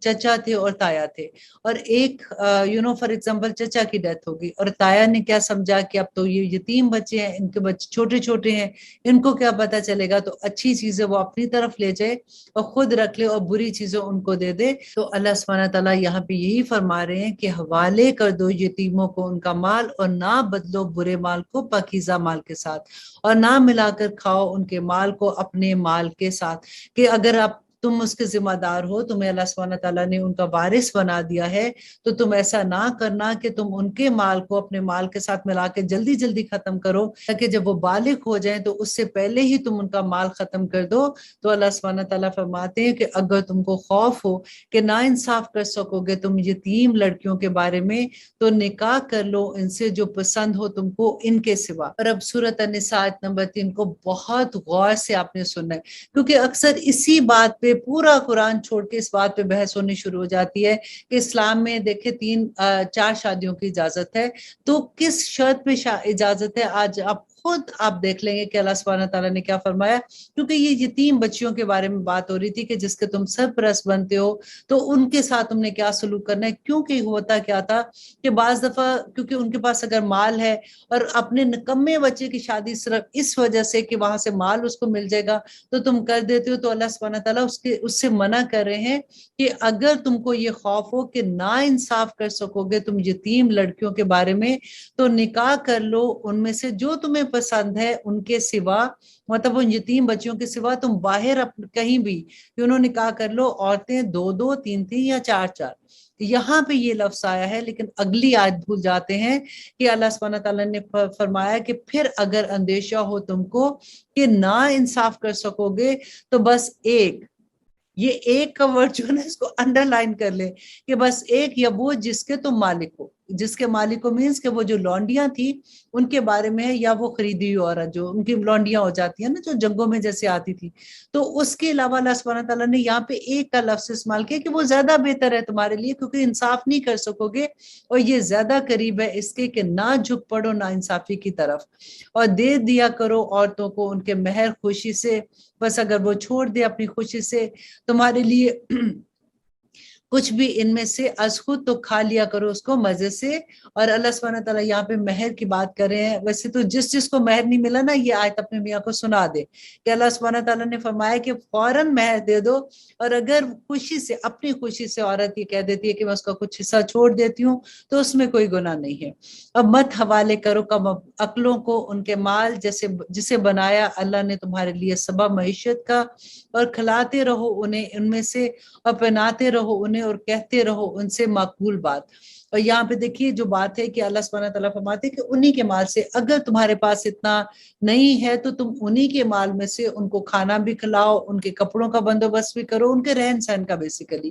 چچا تھے اور تایا تھے، اور ایک فار ایگزامپل چچا کی ڈیتھ ہوگی اور تایا نے کیا سمجھا کہ اب تو یہ یتیم بچے ہیں، ان کے بچے چھوٹے چھوٹے ہیں، ان کو کیا پتا چلے گا، تو اچھی چیزیں وہ اپنی طرف لے جائے اور خود رکھ لے اور بری چیزیں ان کو دے دے۔ تو اللہ سبحانہ تعالیٰ یہاں پہ یہی فرما رہے ہیں کہ حوالے کر دو یتیموں کو ان کا مال، اور نہ بدلو برے مال کو پاکیزہ مال کے ساتھ، اور نہ ملا کر کھاؤ ان کے مال کو اپنے مال کے ساتھ، کہ اگر آپ تم اس کے ذمہ دار ہو، تمہیں اللہ سبحانہ تعالیٰ نے ان کا وارث بنا دیا ہے، تو تم ایسا نہ کرنا کہ تم ان کے مال کو اپنے مال کے ساتھ ملا کے جلدی جلدی ختم کرو، تاکہ جب وہ بالغ ہو جائیں تو اس سے پہلے ہی تم ان کا مال ختم کر دو۔ تو اللہ سبحانہ تعالیٰ فرماتے ہیں کہ اگر تم کو خوف ہو کہ نا انصاف کر سکو گے تم یتیم لڑکیوں کے بارے میں، تو نکاح کر لو ان سے جو پسند ہو تم کو ان کے سوا۔ اور اب سورۃ النساء آیت نمبر 3 کو بہت غور سے آپ نے سننا ہے، کیونکہ اکثر اسی بات پہ پورا قرآن چھوڑ کے اس بات پہ بحث ہونی شروع ہو جاتی ہے کہ اسلام میں دیکھیں 4 شادیوں کی اجازت ہے، تو کس شرط پہ اجازت ہے؟ آج خود آپ دیکھ لیں گے کہ اللہ سبحانہ تعالیٰ نے کیا فرمایا، کیونکہ یہ یتیم بچیوں کے بارے میں بات ہو رہی تھی کہ جس کے تم سرپرست بنتے ہو، تو ان کے ساتھ تم نے کیا سلوک کرنا ہے، کیونکہ ہوتا کیا تھا کہ بعض دفعہ کیونکہ ان کے پاس اگر مال ہے اور اپنے نکمے بچے کی شادی صرف اس وجہ سے کہ وہاں سے مال اس کو مل جائے گا تو تم کر دیتے ہو، تو اللہ سبحانہ تعالیٰ اس سے منع کر رہے ہیں کہ اگر تم کو یہ خوف ہو کہ نا انصاف کر سکو گے تم یتیم لڑکیوں کے بارے میں، تو نکاح کر لو ان میں سے جو تمہیں پسند ہے ان کے سوا، مطلب ان یتیم بچیوں کے سوا تم باہر کہیں بھی نکاح کر لو، عورتیں 2 3 یا 4 یہاں پہ یہ لفظ آیا ہے، لیکن اگلی آیت بھول جاتے ہیں کہ اللہ سبحانہ تعالیٰ نے فرمایا کہ پھر اگر اندیشہ ہو تم کو کہ نا انصاف کر سکو گے تو بس یہ ایک کا ورڈ جو ہے نا اس کو انڈر لائن کر لے کہ بس ایک، یا وہ جس کے تم مالک ہو، جس کے مالک ہو مینس کہ وہ جو لونڈیاں تھی ان کے بارے میں ہے، یا وہ خریدی ہوئی عورت جو ان کی لونڈیاں ہو جاتی ہیں نا جو جنگوں میں جیسے آتی تھی، تو اس کے علاوہ اللہ سبحانہ تعالیٰ نے یہاں پہ ایک کا لفظ استعمال کیا کہ وہ زیادہ بہتر ہے تمہارے لیے، کیونکہ انصاف نہیں کر سکو گے اور یہ زیادہ قریب ہے اس کے کہ نہ جھک پڑو نا انصافی کی طرف، اور دے دیا کرو عورتوں کو ان کے مہر خوشی سے، بس اگر وہ چھوڑ دے اپنی خوشی سے تمہارے لیے کچھ بھی ان میں سے از خود، تو کھا لیا کرو اس کو مزے سے۔ اور اللہ سبحانہ تعالیٰ یہاں پہ مہر کی بات کر رہے ہیں، ویسے تو جس کو مہر نہیں ملا نا یہ آیت اپنے میاں کو سنا دے کہ اللہ سبحانہ تعالیٰ نے فرمایا کہ فوراً مہر دے دو، اور اگر خوشی سے اپنی خوشی سے عورت یہ کہہ دیتی ہے کہ میں اس کا کچھ حصہ چھوڑ دیتی ہوں تو اس میں کوئی گناہ نہیں ہے۔ اب مت حوالے کرو کم عقلوں کو ان کے مال جسے بنایا اللہ نے تمہارے لیے سبب معیشت کا، اور کھلاتے رہو انہیں ان میں سے، اور پہناتے رہو انہیں اور کہتے رہو ان سے معقول بات۔ اور یہاں پہ دیکھیے جو بات ہے کہ اللہ سبحانہ تعالیٰ فرماتے ہیں کہ انہی کے مال سے، اگر تمہارے پاس اتنا نہیں ہے تو تم انہی کے مال میں سے ان کو کھانا بھی کھلاؤ، ان کے کپڑوں کا بندوبست بھی کرو، ان کے رہن سہن کا بیسیکلی،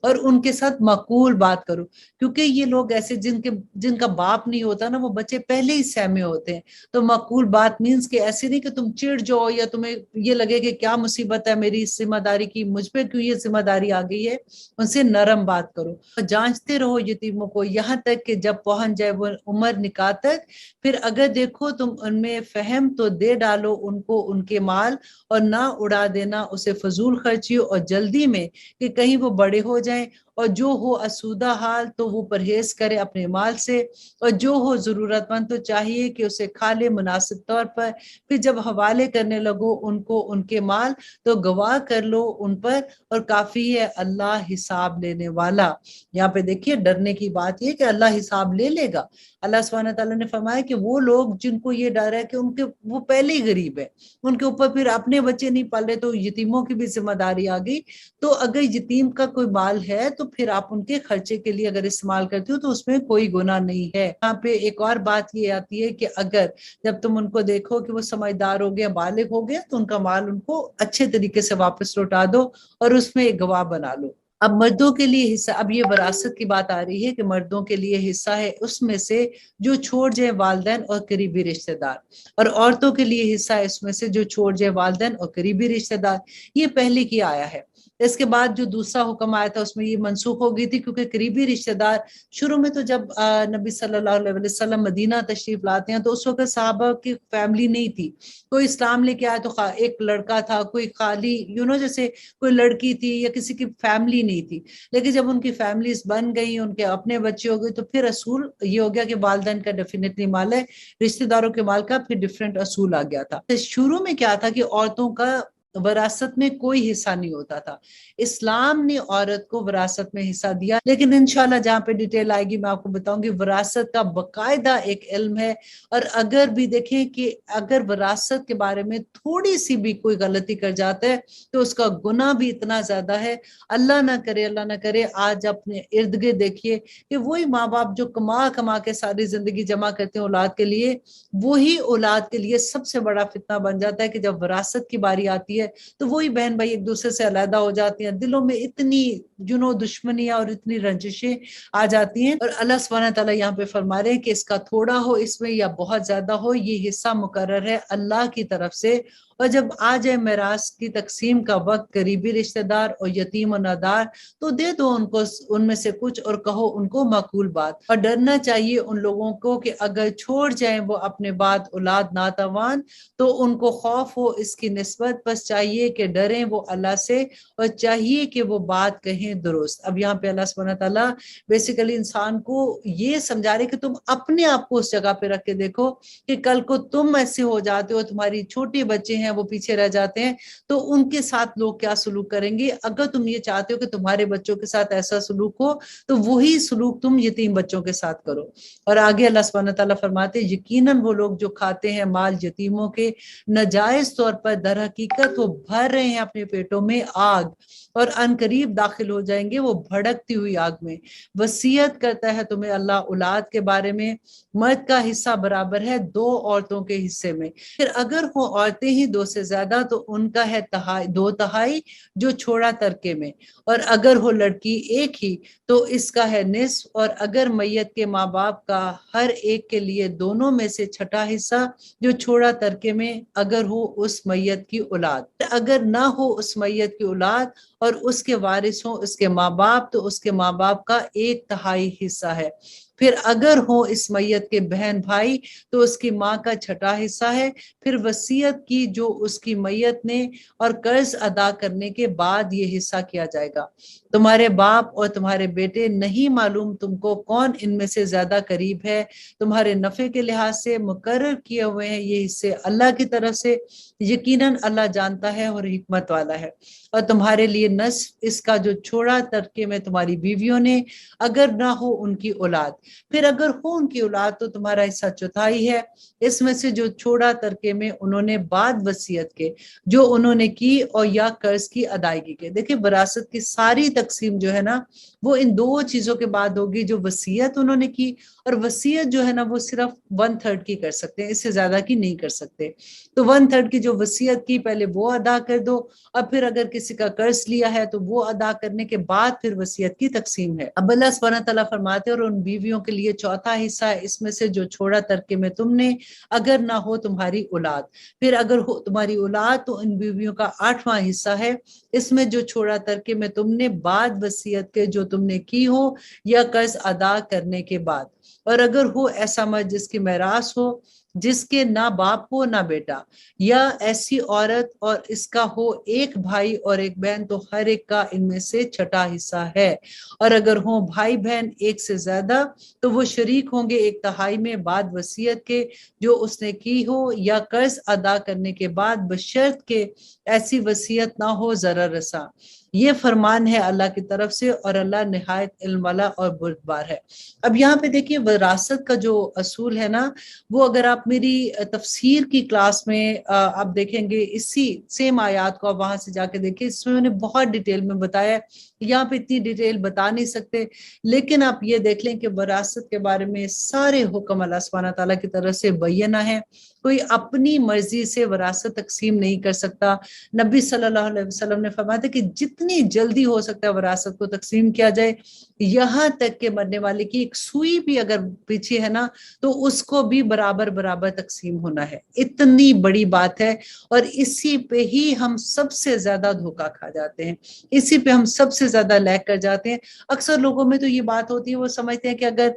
اور ان کے ساتھ معقول بات کرو، کیونکہ یہ لوگ ایسے جن کا باپ نہیں ہوتا نا وہ بچے پہلے ہی سہمے ہوتے ہیں، تو معقول بات مینس کہ ایسے نہیں کہ تم چڑ جاؤ یا تمہیں یہ لگے کہ کیا مصیبت ہے میری اس ذمہ داری کی، مجھ پہ کیوں یہ ذمہ داری آ گئی ہے، ان سے نرم بات کرو، اور جانچتے رہو یتیموں کو یہاں تک کہ جب پہنچ جائے وہ عمر نکاح تک، پھر اگر دیکھو تم ان میں فہم تو دے ڈالو ان کو ان کے مال، اور نہ اڑا دینا اسے فضول خرچی اور جلدی میں کہ کہیں وہ بڑے ہو جائیں، اور جو ہو اسودہ حال تو وہ پرہیز کرے اپنے مال سے، اور جو ہو ضرورت مند تو چاہیے کہ اسے کھا لے مناسب طور پر، پھر جب حوالے کرنے لگو ان کو ان کے مال تو گواہ کر لو ان پر، اور کافی ہے اللہ حساب لینے والا۔ یہاں پہ دیکھیے ڈرنے کی بات یہ کہ اللہ حساب لے لے گا۔ اللہ سبحانہ تعالیٰ نے فرمایا کہ وہ لوگ جن کو یہ ڈر ہے کہ وہ پہلے ہی غریب ہے، ان کے اوپر پھر اپنے بچے نہیں پال رہے تو یتیموں کی بھی ذمہ داری آ گئی، تو اگر یتیم کا کوئی مال ہے تو پھر آپ ان کے خرچے کے لیے اگر استعمال کرتے ہو تو اس میں کوئی گناہ نہیں ہے۔ یہاں پہ ایک اور بات یہ آتی ہے کہ اگر جب تم ان کو دیکھو کہ وہ سمجھدار ہو گیا بالغ ہو گیا تو ان کا مال ان کو اچھے طریقے سے واپس لوٹا دو اور اس میں ایک گواہ بنا لو۔ اب مردوں کے لیے حصہ، اب یہ وراثت کی بات آ رہی ہے کہ مردوں کے لیے حصہ ہے اس میں سے جو چھوڑ جائے والدین اور قریبی رشتہ دار، اور عورتوں کے لیے حصہ ہے اس میں سے جو چھوڑ جائے والدین اور قریبی رشتہ دار۔ یہ پہلے کی آیا ہے، اس کے بعد جو دوسرا حکم آیا تھا اس میں یہ منسوخ ہو گئی تھی، کیونکہ قریبی رشتہ دار شروع میں تو جب نبی صلی اللہ علیہ وسلم مدینہ تشریف لاتے ہیں تو اس وقت صحابہ کی فیملی نہیں تھی، کوئی اسلام لے کے آیا تو ایک لڑکا تھا، کوئی خالی جیسے کوئی لڑکی تھی یا کسی کی فیملی نہیں تھی، لیکن جب ان کی فیملیز بن گئی، ان کے اپنے بچے ہو گئے، تو پھر اصول یہ ہو گیا کہ والدین کا ڈیفینیٹلی مال ہے، رشتہ داروں کے مال کا پھر ڈیفرنٹ اصول آ گیا تھا۔ شروع میں کیا تھا کہ عورتوں کا وراثت میں کوئی حصہ نہیں ہوتا تھا، اسلام نے عورت کو وراثت میں حصہ دیا، لیکن انشاءاللہ جہاں پہ ڈیٹیل آئے گی میں آپ کو بتاؤں گی وراثت کا باقاعدہ ایک علم ہے، اور اگر بھی دیکھیں کہ اگر وراثت کے بارے میں تھوڑی سی بھی کوئی غلطی کر جاتا ہے تو اس کا گناہ بھی اتنا زیادہ ہے۔ اللہ نہ کرے آج اپنے ارد گرد دیکھیے کہ وہی ماں باپ جو کما کما کے ساری زندگی جمع کرتے ہیں اولاد کے لیے، وہی اولاد کے لیے سب سے بڑا فتنہ بن جاتا ہے کہ جب وراثت کی باری آتی ہے تو وہی بہن بھائی ایک دوسرے سے علیحدہ ہو جاتی ہیں، دلوں میں اتنی دشمنیاں اور اتنی رنجشیں آ جاتی ہیں، اور اللہ سبحانہ تعالیٰ یہاں پہ فرما رہے ہیں کہ اس کا تھوڑا ہو اس میں یا بہت زیادہ ہو، یہ حصہ مقرر ہے اللہ کی طرف سے، اور جب آ جائے میراث کی تقسیم کا وقت، قریبی رشتہ دار اور یتیم و نادار، تو دے دو ان کو ان میں سے کچھ اور کہو ان کو معقول بات، اور ڈرنا چاہیے ان لوگوں کو کہ اگر چھوڑ جائیں وہ اپنے بعد اولاد ناتوان تو ان کو خوف ہو اس کی نسبت، بس چاہیے کہ ڈریں وہ اللہ سے، اور چاہیے کہ وہ بات کہیں درست۔ اب یہاں پہ اللہ سبحانہ تعالیٰ بیسیکلی انسان کو یہ سمجھا رہے کہ تم اپنے آپ کو اس جگہ پہ رکھ کے دیکھو کہ کل کو تم ایسے ہو جاتے ہو، تمہاری چھوٹے بچے ہیں وہ پیچھے رہ جاتے ہیں، تو ان کے ساتھ لوگ کیا سلوک کریں گے۔ اگر تم یہ چاہتے ہو کہ تمہارے بچوں کے ساتھ ایسا سلوک ہو تو وہی سلوک تم یتیم بچوں کے ساتھ کرو۔ اور آگے اللہ سبحانہ تعالیٰ فرماتے ہیں یقیناً وہ لوگ جو کھاتے ہیں مال یتیموں کے ناجائز طور پر، در حقیقت وہ بھر رہے ہیں اپنے پیٹوں میں آگ، اور ان قریب داخل ہو جائیں گے وہ بھڑکتی ہوئی آگ میں۔ وصیت کرتا ہے تمہیں اللہ اولاد کے بارے میں، مرد کا حصہ برابر ہے 2 عورتوں کے حصے میں، پھر اگر وہ عورتیں ہی 2 سے زیادہ تو ان کا ہے 2/3 جو چھوڑا ترکے میں، اور اگر ہو لڑکی ایک ہی تو اس کا ہے نصف، اور اگر میت کے ماں باپ کا ہر ایک کے لیے دونوں میں سے چھٹا حصہ جو چھوڑا ترکے میں، اگر ہو اس میت کی اولاد، اگر نہ ہو اس میت کی اولاد اور اس کے وارث ہوں اس کے ماں باپ تو اس کے ماں باپ کا 1/3 حصہ ہے، پھر اگر ہو اس میت کے بہن بھائی تو اس کی ماں کا چھٹا حصہ ہے، پھر وصیت کی جو اس کی میت نے اور قرض ادا کرنے کے بعد یہ حصہ کیا جائے گا۔ تمہارے باپ اور تمہارے بیٹے نہیں معلوم تم کو کون ان میں سے زیادہ قریب ہے تمہارے نفع کے لحاظ سے، مقرر کیے ہوئے ہیں یہ حصے اللہ کی طرف سے، یقیناً اللہ جانتا ہے اور حکمت والا ہے۔ اور تمہارے لیے نصف اس کا جو چھوڑا ترکے میں تمہاری بیویوں نے، اگر نہ ہو ان کی اولاد، پھر اگر ہو ان کی اولاد تو تمہارا حصہ 1/4 ہے اس میں سے جو چھوڑا ترکے میں انہوں نے بعد وصیت کے جو انہوں نے کی اور یا قرض کی ادائیگی کے۔ دیکھیں وراثت کی ساری تقسیم جو ہے نا وہ ان 2 چیزوں کے بعد ہوگی، جو وصیت انہوں نے کی، اور وصیت جو ہے نا وہ صرف 1/3 کی کر سکتے ہیں، اس سے زیادہ کی نہیں کر سکتے، تو 1/3 کی جو وصیت کی پہلے وہ ادا کر دو، اور پھر اگر کسی کا قرض لیا ہے تو وہ ادا کرنے کے بعد پھر وصیت کی تقسیم ہے۔ اب اللہ سبحانہ تعالیٰ فرماتے ہیں اور ان بیویوں کے لیے 1/4 حصہ ہے اس میں سے جو چھوڑا ترکے میں تم نے، اگر نہ ہو تمہاری اولاد، پھر اگر ہو تمہاری اولاد تو ان بیویوں کا 8واں حصہ ہے اس میں جو چھوڑا ترکے میں تم نے بعد وصیت کے جو تم نے کی ہو یا قرض ادا کرنے کے بعد، اور اگر ہو ایسا مرد جس کی میراث ہو جس کے نہ باپ ہو نہ بیٹا، یا ایسی عورت اور اس کا ہو ایک بھائی اور ایک بہن تو ہر ایک کا ان میں سے چھٹا حصہ ہے، اور اگر ہوں بھائی بہن ایک سے زیادہ تو وہ شریک ہوں گے 1/3 میں بعد وصیت کے جو اس نے کی ہو یا قرض ادا کرنے کے بعد، بشرط کہ ایسی وصیت نہ ہو ضرر رساں۔ یہ فرمان ہے اللہ کی طرف سے اور اللہ نہایت علم والا اور بردبار ہے۔ اب یہاں پہ دیکھیے وراثت کا جو اصول ہے نا وہ اگر آپ میری تفسیر کی کلاس میں آپ دیکھیں گے اسی سیم آیات کو آپ وہاں سے جا کے دیکھیں، اس میں میں نے بہت ڈیٹیل میں بتایا ہے، یہاں پہ اتنی ڈیٹیل بتا نہیں سکتے، لیکن آپ یہ دیکھ لیں کہ وراثت کے بارے میں سارے حکم اللہ سبحانہ تعالیٰ کی طرف سے بینہ ہے، کوئی اپنی مرضی سے وراثت تقسیم نہیں کر سکتا۔ نبی صلی اللہ علیہ وسلم نے فرمایا تھا کہ جتنی جلدی ہو سکتا ہے وراثت کو تقسیم کیا جائے، یہاں تک کہ مرنے والے کی ایک سوئی بھی اگر پیچھے ہے نا تو اس کو بھی برابر برابر تقسیم ہونا ہے۔ اتنی بڑی بات ہے، اور اسی پہ ہی ہم سب سے زیادہ دھوکا کھا جاتے ہیں، اسی پہ ہم سب سے زیادہ لیگ کر جاتے ہیں۔ اکثر لوگوں میں تو یہ بات ہوتی ہے، وہ سمجھتے ہیں کہ اگر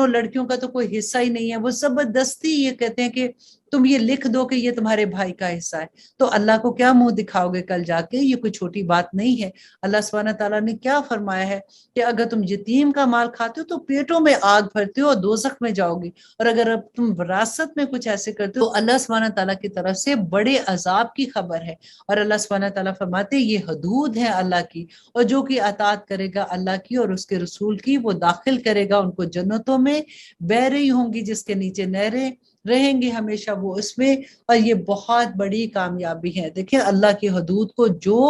لڑکیوں کا تو کوئی حصہ ہی نہیں ہے، وہ زبردستی یہ کہتے ہیں کہ تم یہ لکھ دو کہ یہ تمہارے بھائی کا حصہ ہے۔ تو اللہ کو کیا منہ دکھاؤ گے کل جا کے؟ یہ کوئی چھوٹی بات نہیں ہے۔ اللہ سبحانہ تعالیٰ نے کیا فرمایا ہے کہ اگر تم یتیم کا مال کھاتے ہو تو پیٹوں میں آگ بھرتے ہو اور دوزخ میں جاؤ گی، اور اگر اب تم وراثت میں کچھ ایسے کرتے ہو تو اللہ سبحانہ تعالیٰ کی طرف سے بڑے عذاب کی خبر ہے۔ اور اللہ سبحانہ تعالیٰ فرماتے یہ حدود ہیں اللہ کی، اور جو کہ اطاعت کرے گا اللہ کی اور اس کے رسول کی، وہ داخل کرے گا ان کو جنتوں میں، بحریں ہوں گی جس کے نیچے نہریں، رہیں گے ہمیشہ وہ اس میں، اور یہ بہت بڑی کامیابی ہے۔ دیکھیں اللہ کی حدود کو جو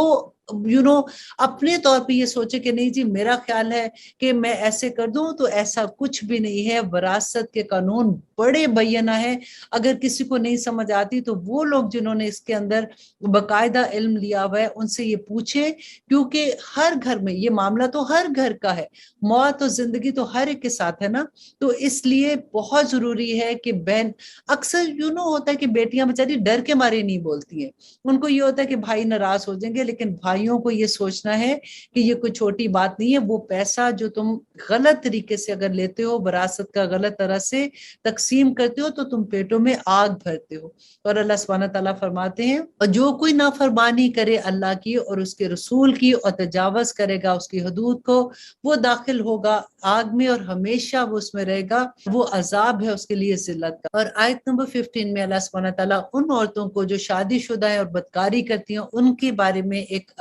اپنے طور پہ یہ سوچے کہ نہیں جی میرا خیال ہے کہ میں ایسے کر دوں، تو ایسا کچھ بھی نہیں ہے۔ وراثت کے قانون بڑے بینہ ہے، اگر کسی کو نہیں سمجھ آتی تو وہ لوگ جنہوں نے اس کے اندر باقاعدہ علم لیا ہوا ہے ان سے یہ پوچھیں، کیونکہ ہر گھر میں یہ معاملہ تو ہر گھر کا ہے، موت اور زندگی تو ہر ایک کے ساتھ ہے نا۔ تو اس لیے بہت ضروری ہے کہ بہن، اکثر ہوتا ہے کہ بیٹیاں بیچاری ڈر کے مارے نہیں بولتی ہیں، ان کو یہ ہوتا ہے کہ بھائی ناراض ہو جائیں گے، لیکن بھائیوں کو یہ سوچنا ہے کہ یہ کوئی چھوٹی بات نہیں ہے۔ وہ پیسہ جو تم غلط طریقے سے اگر لیتے ہو، وراثت کا غلط طرح سے تقسیم کرتے ہو، تو تم پیٹوں میں آگ بھرتے ہو۔ اور اللہ سبحانہ تعالیٰ فرماتے ہیں اور جو کوئی نافرمانی کرے اللہ کی اور اس کے رسول کی اور تجاوز کرے گا اس کی حدود کو، وہ داخل ہوگا آگ میں اور ہمیشہ وہ اس میں رہے گا، وہ عذاب ہے اس کے لیے ذلت کا۔ اور آیت نمبر 15 میں اللہ سبحانہ تعالیٰ ان عورتوں کو جو شادی شدہ ہیں اور بدکاری کرتی ہیں ان کے بارے میں ایک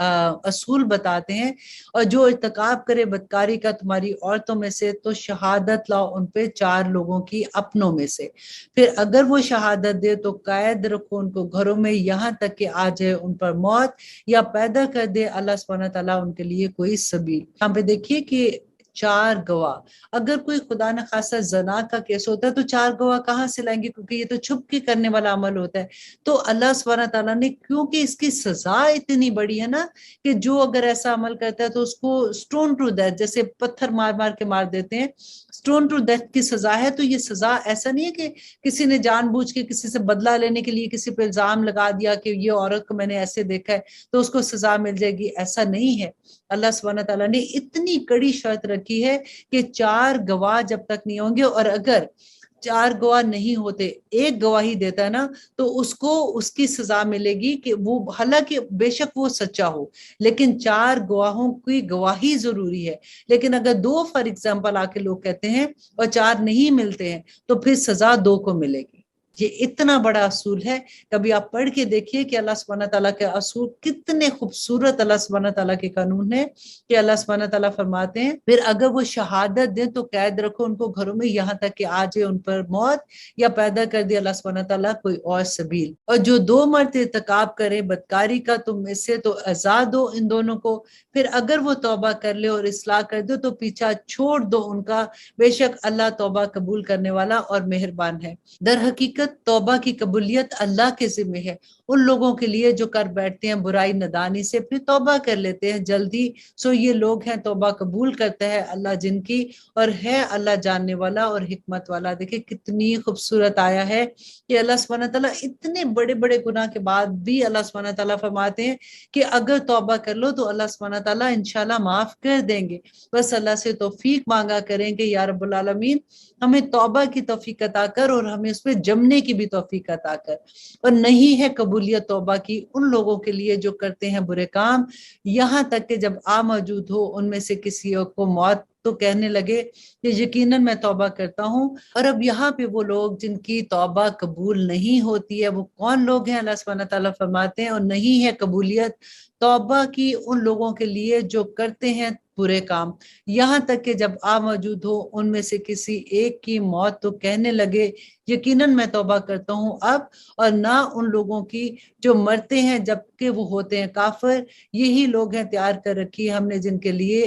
اصول بتاتے ہیں، اور جو ارتکاب کرے بدکاری کا تمہاری عورتوں میں سے تو شہادت لاؤ ان پہ 4 لوگوں کی اپنوں میں سے، پھر اگر وہ شہادت دے تو قید رکھو ان کو گھروں میں یہاں تک کہ آ جائے ان پر موت یا پیدا کر دے اللہ سبحانہ تعالیٰ ان کے لیے کوئی سبیل۔ یہاں پہ دیکھیے کہ 4 گواہ، اگر کوئی خدا نخواستہ زنا کا کیس ہوتا ہے تو 4 گواہ کہاں سے لائیں گے، کیونکہ یہ تو چھپ کے کرنے والا عمل ہوتا ہے۔ تو اللہ سبحانہ تعالیٰ نے، کیونکہ اس کی سزا اتنی بڑی ہے نا کہ جو اگر ایسا عمل کرتا ہے تو اس کو سٹون ٹو ڈیتھ، جیسے پتھر مار مار کے مار دیتے ہیں، سٹون ٹو ڈیتھ کی سزا ہے۔ تو یہ سزا ایسا نہیں ہے کہ کسی نے جان بوجھ کے کسی سے بدلہ لینے کے لیے کسی پہ الزام لگا دیا کہ یہ عورت کو میں نے ایسے دیکھا ہے تو اس کو سزا مل جائے گی، ایسا نہیں ہے۔ اللہ سبحانہ تعالیٰ نے اتنی کڑی شرط رکھی ہے کہ 4 گواہ جب تک نہیں ہوں گے، اور اگر 4 گواہ نہیں ہوتے، ایک گواہی دیتا ہے نا تو اس کو اس کی سزا ملے گی کہ وہ حالانکہ بے شک وہ سچا ہو، لیکن 4 گواہوں کی گواہی ضروری ہے۔ لیکن اگر 2 فار ایگزامپل آ کے لوگ کہتے ہیں اور 4 نہیں ملتے ہیں تو پھر سزا 2 کو ملے گی۔ یہ اتنا بڑا اصول ہے، کبھی آپ پڑھ کے دیکھیے کہ اللہ سبحانہ تعالیٰ کے اصول کتنے خوبصورت اللہ سبحانہ تعالیٰ کے قانون ہیں، کہ اللہ سبحانہ تعالیٰ فرماتے ہیں پھر اگر وہ شہادت دیں تو قید رکھو ان کو گھروں میں یہاں تک کہ آ جائے ان پر موت یا پیدا کر دے اللہ سبحانہ تعالیٰ کوئی اور سبیل۔ اور جو 2 مرد ارتکاب کرے بدکاری کا تم میں سے تو آزاد دو ان دونوں کو، پھر اگر وہ توبہ کر لے اور اصلاح کر دو تو پیچھا چھوڑ دو ان کا، بے شک اللہ توبہ قبول کرنے والا اور مہربان ہے۔ در حقیقت توبہ کی قبولیت اللہ کے ذمہ ہے ان لوگوں کے لیے جو کر بیٹھتے ہیں برائی ندانی سے پھر توبہ کر لیتے ہیں جلدی، سو یہ لوگ ہیں توبہ قبول کرتا ہے اللہ جن کی، اور ہے اللہ جاننے والا اور حکمت والا۔ دیکھیں کتنی خوبصورت آیا ہے کہ اللہ سبحانہ تعالیٰ اتنے بڑے بڑے گناہ کے بعد بھی اللہ سبحانہ تعالیٰ فرماتے ہیں کہ اگر توبہ کر لو تو اللہ سبحانہ تعالیٰ انشاءاللہ معاف کر دیں گے، بس اللہ سے توفیق مانگا کریں کہ یا رب العالمین ہمیں توبہ کی توفیق عطا کر اور ہمیں اس پہ جمنے کی بھی توفیق عطا کر۔ اور نہیں ہے قبولیت توبہ کی ان لوگوں کے لیے جو کرتے ہیں برے کام، یہاں تک کہ جب آ موجود ہو ان میں سے کسی کو موت تو کہنے لگے کہ یقیناً میں توبہ کرتا ہوں۔ اور اب یہاں پہ وہ لوگ جن کی توبہ قبول نہیں ہوتی ہے وہ کون لوگ ہیں؟ اللہ سبحانہ تعالیٰ فرماتے ہیں اور نہیں ہے قبولیت توبہ کی ان لوگوں کے لیے جو کرتے ہیں برے کام، یہاں تک کہ جب آ موجود ہو ان میں سے کسی ایک کی موت تو کہنے لگے یقیناً میں توبہ کرتا ہوں اب، اور نہ ان لوگوں کی جو مرتے ہیں جبکہ وہ ہوتے ہیں کافر، یہی لوگ ہیں تیار کر رکھی ہم نے جن کے لیے